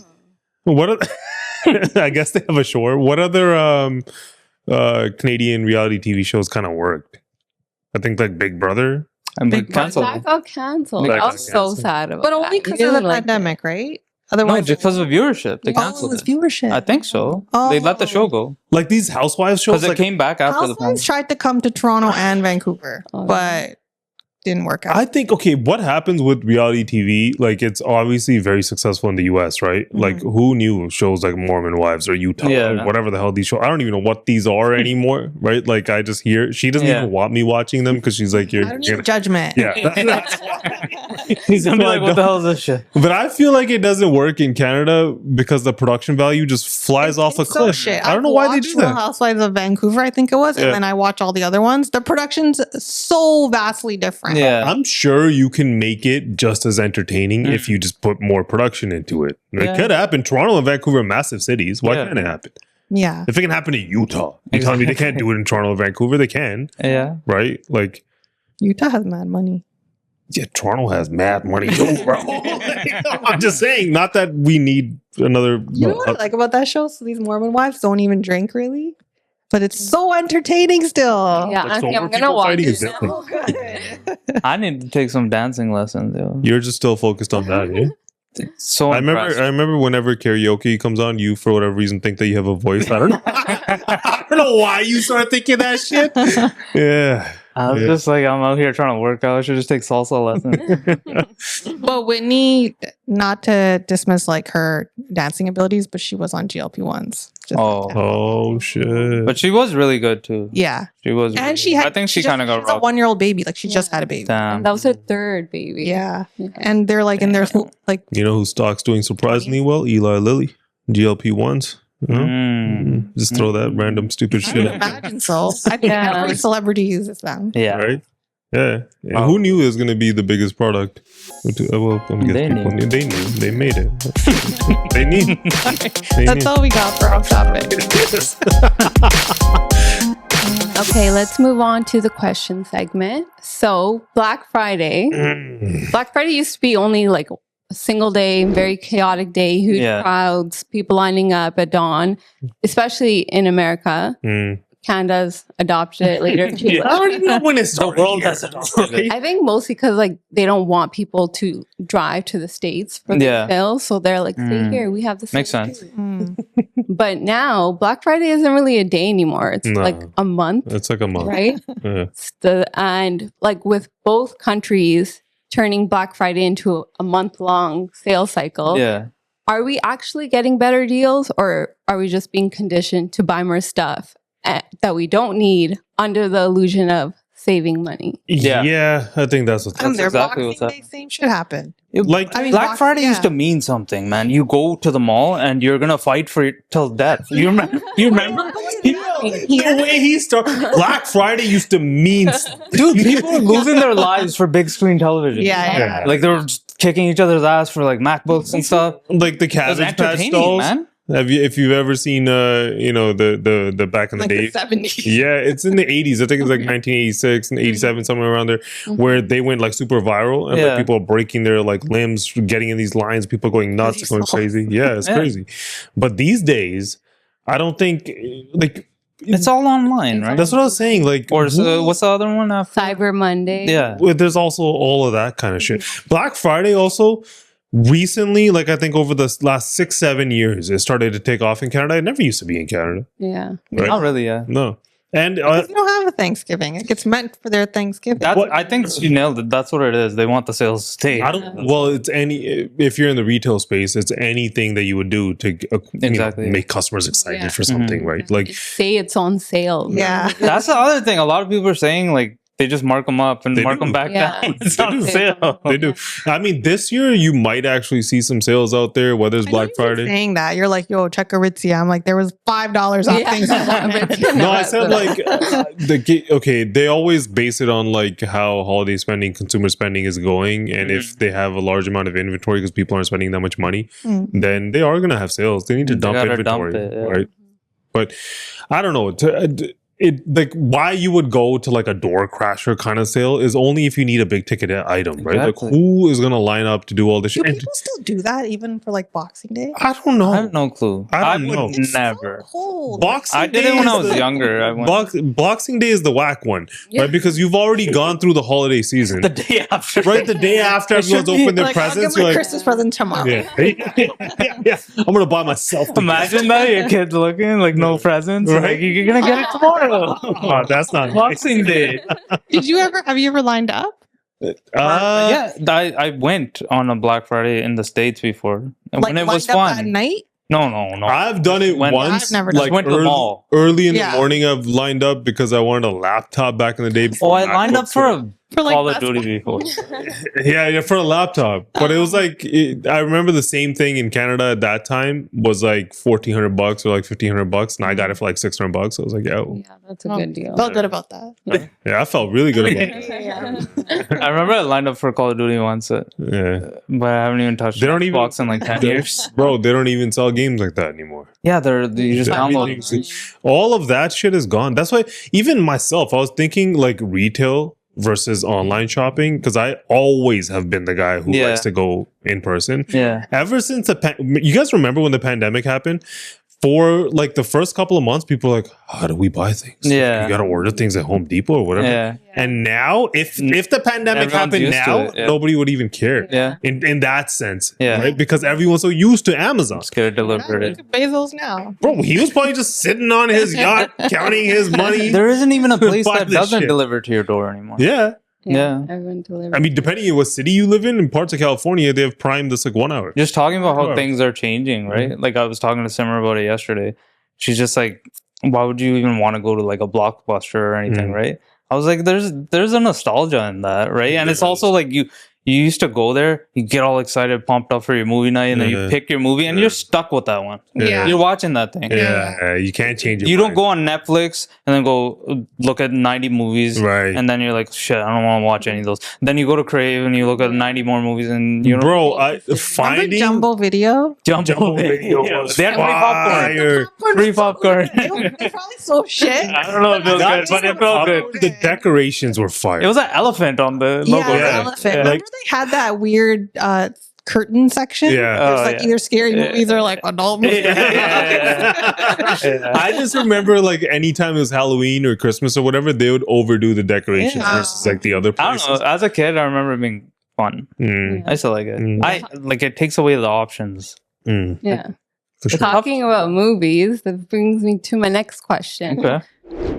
What other? I guess they have a shore. What other Canadian reality TV shows kind of worked? I think like Big Brother. And That got canceled. I was so sad about But that. only because of the pandemic, right? No, Otherwise, just because of viewership. They it canceled was it. viewership. I think so. They let the show go. Like these Housewives shows, Because it like, came back after the Housewives pandemic. tried to come to Toronto and Vancouver, but didn't work out. I think, okay, what happens with reality TV? Like, it's obviously very successful in the US, right? Like, who knew shows like Mormon Wives or Utah or whatever the hell these shows? I don't even know what these are anymore, right? Like, I just hear she doesn't even want me watching them because she's like, I don't need judgment. Yeah. He's gonna be like, what the hell is this shit? But I feel like it doesn't work in Canada because the production value just flies off a So cliff. shit. I don't know why they do Real that. Housewives of Vancouver, I think it was, Yeah. and then I watch all the other ones. The production's so vastly different. I'm sure you can make it just as entertaining if you just put more production into it. It could happen. Toronto and Vancouver are massive cities. Why can't it happen? Yeah. If it can happen in Utah, you telling me they can't do it in Toronto and Vancouver? They can. Yeah. Right? Like, Utah has mad money. yeah, Toronto has mad money too, bro. I'm just saying, not that we need another. You know what I like about that show? So these Mormon wives don't even drink really, but it's so entertaining still. Yeah, Like, I think sober I'm gonna people watch fighting it is different. I need to take some dancing lessons, yo. You're just still focused on that, yeah? So I impressed. remember whenever karaoke comes on, you for whatever reason think that you have a voice. I don't know. I don't know why you start thinking that shit. Yeah. I was just like, I'm out here trying to work out. I should just take salsa lessons. But Whitney, not to dismiss like her dancing abilities, but she was on GLP-1s. Oh shit! But she was really good too. Yeah. She was. And really she good. had. I think she kind of got she's a robbed. 1-year-old baby. Like she just had a baby. Damn. That was her third baby. Yeah. And they're like in their like. You know who stock's doing surprisingly well? Eli Lilly, GLP-1s. Just throw that random stupid shit. I imagine so. I think every celebrity uses them. Yeah. Right. Yeah. And who knew it was going to be the biggest product? Well, I guess They people knew. They knew. They made it. They knew. That's all we got for Off Topic. Okay, let's move on to the question segment. So, Black Friday. Black Friday used to be only like a single day, very chaotic day, huge crowds, people lining up at dawn, especially in America. Canada's adopted it later too. I don't even know when it's The world has adopted it. I think mostly because like they don't want people to drive to the States for the sale, so they're like, stay here. We have the Makes sale sense. too. But now Black Friday isn't really a day anymore. It's No. like a month, It's like a month. right? Yeah. And like with both countries, turning Black Friday into a month-long sales cycle. Yeah. Are we actually getting better deals, or are we just being conditioned to buy more stuff that we don't need under the illusion of saving money? Yeah, I think that's what's exactly what's happening. Same should happen. Like, I mean, Black Friday used to mean something, man. You go to the mall and you're gonna fight for it till death. You remember? The way he started, Black Friday used to mean, dude, people were losing their lives for big screen television. Yeah. Like they were just kicking each other's ass for like MacBooks and stuff. Like the Cabbage Patch dolls, man. If you've ever seen the back in the day, 70s. Yeah, it's in the 80s. I think it's like 1986 and 87, somewhere around there, where they went like super viral and like, people are breaking their like limbs, getting in these lines, people going nuts, going crazy. Yeah, it's crazy. But these days, I don't think like it's all online, right? That's what I was saying. Like, or what's the other one? Cyber Monday. Yeah, there's also all of that kind of shit. Black Friday also. Recently, like I think over the last 6-7 years, it started to take off in Canada. It never used to be in Canada. Yeah. Right? Not really, yeah. No. And you don't have a Thanksgiving. It gets meant for their Thanksgiving. I think you nailed it. That's what it is. They want the sales to stay. It's if you're in the retail space, it's anything that you would do to make customers excited for something, right? Like say it's on sale. Yeah. That's the other thing. A lot of people are saying like they just mark them up and mark them back down. It's on sale. They do. I mean, this year you might actually see some sales out there, whether it's Black Friday. Saying that you're like, yo, check Aritzia. I'm like, there was $5 off things. No, I said like they always base it on like how holiday spending, consumer spending is going, and if they have a large amount of inventory because people aren't spending that much money, then they are going to have sales. They need to dump inventory, right? But I don't know. It like why you would go to like a door crasher kind of sale is only if you need a big ticket item, right? Exactly. Like who is gonna line up to do all this shit? Do people still do that even for like Boxing Day? I don't know. I have no clue. I don't know. Would never. Cold. Boxing I did Day it when is I was younger. I went Boxing Day is the whack one, right? Because you've already gone through the holiday season. the day after, right? The day after everyone's opened their presents, I'll get my you're like, Christmas present tomorrow. yeah. I'm gonna buy myself. Imagine that your kid's looking like no presents, Right? like you're gonna get it tomorrow. Oh, that's not Boxing Day. Have you ever lined up? Yeah, I went on a Black Friday in the States before, and when it was fun. At night? No. I've done it once. I've never done like went to the mall. early in the morning. I've lined up because I wanted a laptop back in the day. Oh, I lined up for a like Call of Duty before. yeah, for a laptop. But it was like I remember the same thing in Canada at that time was like $1,400 or like $1,500, and I got it for like $600. So I was like, yeah, that's a good deal. Felt good about that. Yeah, I felt really good about it. I remember I lined up for Call of Duty once, but I haven't even touched Xbox in like 10 years. Bro, they don't even sell games like that anymore. Yeah, you just download. All of that shit is gone. That's why even myself, I was thinking like retail versus online shopping, because I always have been the guy who likes to go in person. Yeah. Ever since you guys remember when the pandemic happened? For like the first couple of months, people were like, how do we buy things? Yeah. You got to order things at Home Depot or whatever. Yeah. And now, if the pandemic happened now, nobody would even care. Yeah. In that sense. Yeah. Right? Because everyone's so used to Amazon. Just get it delivered. Bezos now. Bro, he was probably just sitting on his yacht, counting his money. There isn't even a place Buy that this doesn't shit. deliver to your door anymore. Yeah. Yeah. Everyone delivers. I mean, depending on what city you live in parts of California, they have Prime that's like 1 hour. Just talking about how things are changing, right? Like I was talking to Simmer about it yesterday. She's just like, why would you even want to go to like a Blockbuster or anything, right? I was like, there's a nostalgia in that, right? And it's also like you used to go there, you get all excited, pumped up for your movie night, and then you pick your movie, and you're stuck with that one. Yeah. You're watching that thing. Yeah, you can't change it. You don't go on Netflix and then go look at 90 movies, right? And then you're like, shit, I don't want to watch any of those. Then you go to Crave and you look at 90 more movies, and you know, bro, finding Jumbo Video. Jumbo Video. They had free popcorn. They probably sold shit. I don't know if it was good, but it felt good. The decorations were fire. It was an elephant on the logo. Yeah, elephant. Remember they had that weird curtain section? Yeah. There's like either scary movies or like adult movies. I just remember like anytime it was Halloween or Christmas or whatever, they would overdo the decorations versus like the other places. I don't know. As a kid, I remember it being fun. I still like it. I like it takes away the options. Yeah. For sure. Talking about movies, that brings me to my next question. Okay.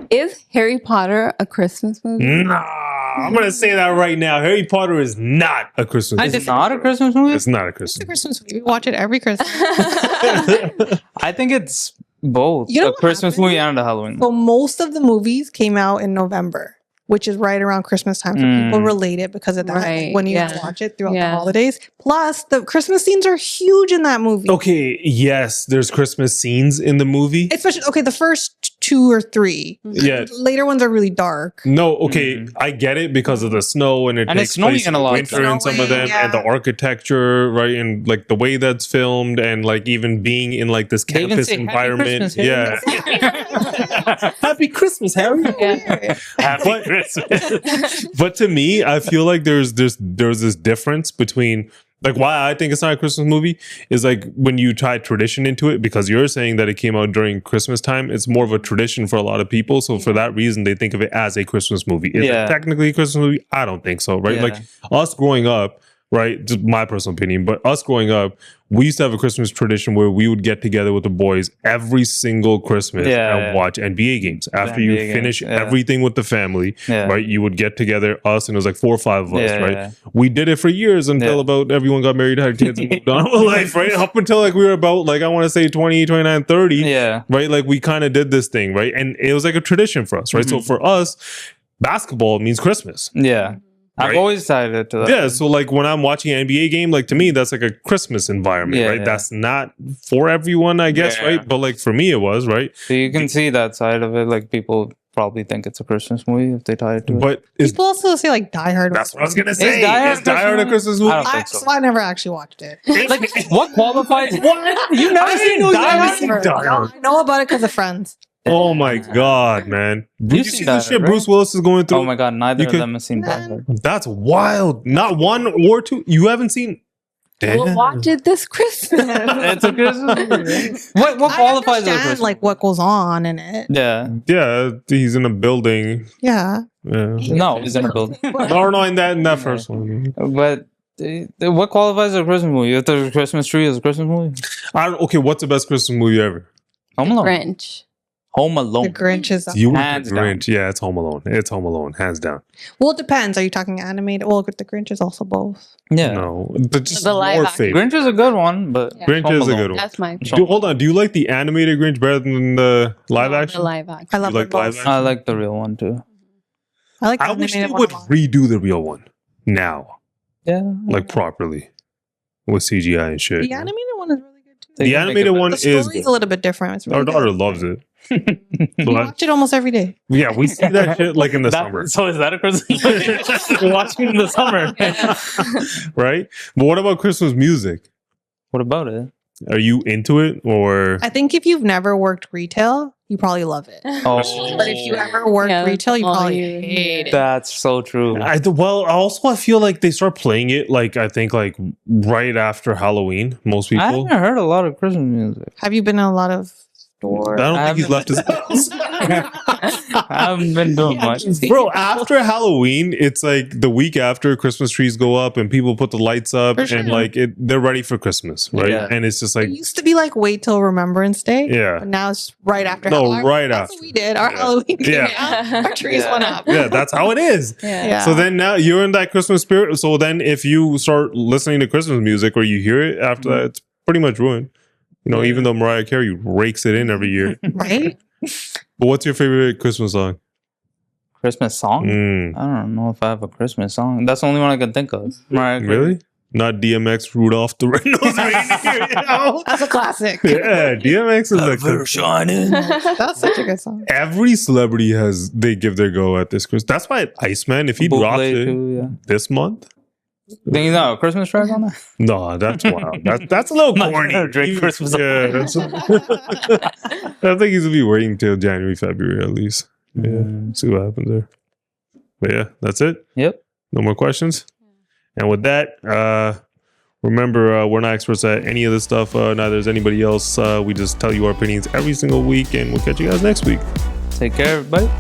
Is Harry Potter a Christmas movie? Nah. I'm gonna say that right now. Harry Potter is not a Christmas movie. It's not a Christmas movie? It's not a Christmas It's a Christmas movie. We watch it every Christmas. I think it's both You know a what Christmas happened? movie and a Halloween. So most of the movies came out in November, which is right around Christmas time. So people relate it because of that. Right, When you yeah. watch it throughout the Yeah. holidays. Plus, the Christmas scenes are huge in that movie. Okay, yes, there's Christmas scenes in the movie. Especially, okay, the first 2 or 3. Yeah. Later ones are really dark. No, okay, I get it because of the snow and it And takes it's snowing place in a lot of winter in some of them, Snowing, and the architecture, right, and like the way that's filmed, and like even being in like this They even campus say, "Happy environment. Christmas, Yeah, happy Christmas, Harry. Happy Christmas. But to me, I feel like there's this difference between like why I think it's not a Christmas movie is like when you tie tradition into it, because you're saying that it came out during Christmas time. It's more of a tradition for a lot of people. So for that reason, they think of it as a Christmas movie. Is it technically a Christmas movie? I don't think so, right? Yeah. Like us growing up, right? Just my personal opinion, but us growing up, we used to have a Christmas tradition where we would get together with the boys every single Christmas and watch NBA games. After you NBA finish games, yeah. everything with the family, right? You would get together, us, and it was like 4 or 5 of us, Yeah, right? yeah. We did it for years until about everyone got married, had kids, and moved on with life, right? Up until like we were about like, I want to say 20, 29, 30, Yeah. right? Like we kind of did this thing, right? And it was like a tradition for us, right? So for us, basketball means Christmas. Yeah. I've Right? always tied it to that. Yeah, so like when I'm watching an NBA game, like to me, that's like a Christmas environment, Yeah, right? yeah. That's not for everyone, I guess, Yeah. right? But like for me, it was, right? So you can see that side of it. Like people probably think it's a Christmas movie if they tie it to it. But is People also say like Die Hard. that's what I was gonna say. Is Die Hard Is Die Hard a Christmas movie? I don't think so. I never actually watched it. Like what qualifies? What? You never seen know you Die never Hard? seen Die Hard. I know about it because of friends. Oh my god, man! Did you You've see seen the Die shit Hard, right? Bruce Willis is going through? Oh my god, neither You of could- them have seen Die Hard. That's wild. Not 1 or 2. You haven't seen? We'll Damn. watch it this Christmas. It's a Christmas movie. What I qualifies as a understand Christmas? like what goes on in it. Yeah. Yeah, he's in a building. Yeah. Yeah. No, he's in a building. No, in that first one. But what qualifies as a Christmas movie? If there's a Christmas tree, is a Christmas movie? Okay, what's the best Christmas movie ever? Home Alone. Grinch. Home Alone. The Grinch is. You were Hands the down. Grinch. Yeah, it's Home Alone. It's Home Alone, hands down. Well, it depends. Are you talking animated? Well, the Grinch is also both. Yeah. No, but just The live more action. favorite. Grinch is a good one, but Grinch Home is a Alone. good one. That's my Hold on. Do you like the animated Grinch better than the live action? The live action. I love You like them live both. action? I like the real one too. I like the I wish they animated one would a lot. redo the real one now, Yeah. like properly with CGI and shit. The animated one is really good too. They The can make animated it one The is story's good. a little bit different. It's really Our daughter good. loves it. We But, watch it almost every day. yeah, we see that shit like in the summer, So is that a Christmas movie? You're watching in the summer. right? But what about Christmas music? What about it? Are you into it or? I think if you've never worked retail, you probably love it. Oh, But if you ever worked Yeah, retail, you all probably you hate it. that's so true. I feel like they start playing it like I think like right after Halloween. Most I people. haven't heard a lot of Christmas music. Have you been in a lot of stores? I don't think he's left his house. I haven't been doing much. Bro, after Halloween, it's like the week after Christmas trees go up and people put the lights up For sure. and like they're ready for Christmas, right? Yeah. And it's just It like, used to be like wait till Remembrance Day. Yeah. But now it's right after. No, Halloween. right That's after. what we did. Our Yeah. Halloween came Yeah. out, our trees Yeah. went up. yeah, that's how it is. Yeah. So then now you're in that Christmas spirit. So then if you start listening to Christmas music or you hear it after that, it's pretty much ruined. You know, even though Mariah Carey rakes it in every year. Right? But what's your favorite Christmas song? Christmas song? Mm, I don't know if I have a Christmas song. That's the only one I can think of. Mariah Carey. really? Not DMX Rudolph the Red-Nosed Reindeer, you know? That's a classic. Yeah, DMX is like shining. That's such a good song. every celebrity they give their go at this Christmas. That's why Iceman, if he drops Buble it too, yeah. this month, Think you know a Christmas track on that? no, that's wild. That's a little Not corny. gonna drink Christmas. Yeah, that's I think he's gonna be waiting till January, February at least. Yeah, see what happens there. But yeah, that's it. Yep. No more questions. And with that, remember, we're not experts at any of this stuff. Neither is anybody else. We just tell you our opinions every single week, and we'll catch you guys next week. Take care, everybody.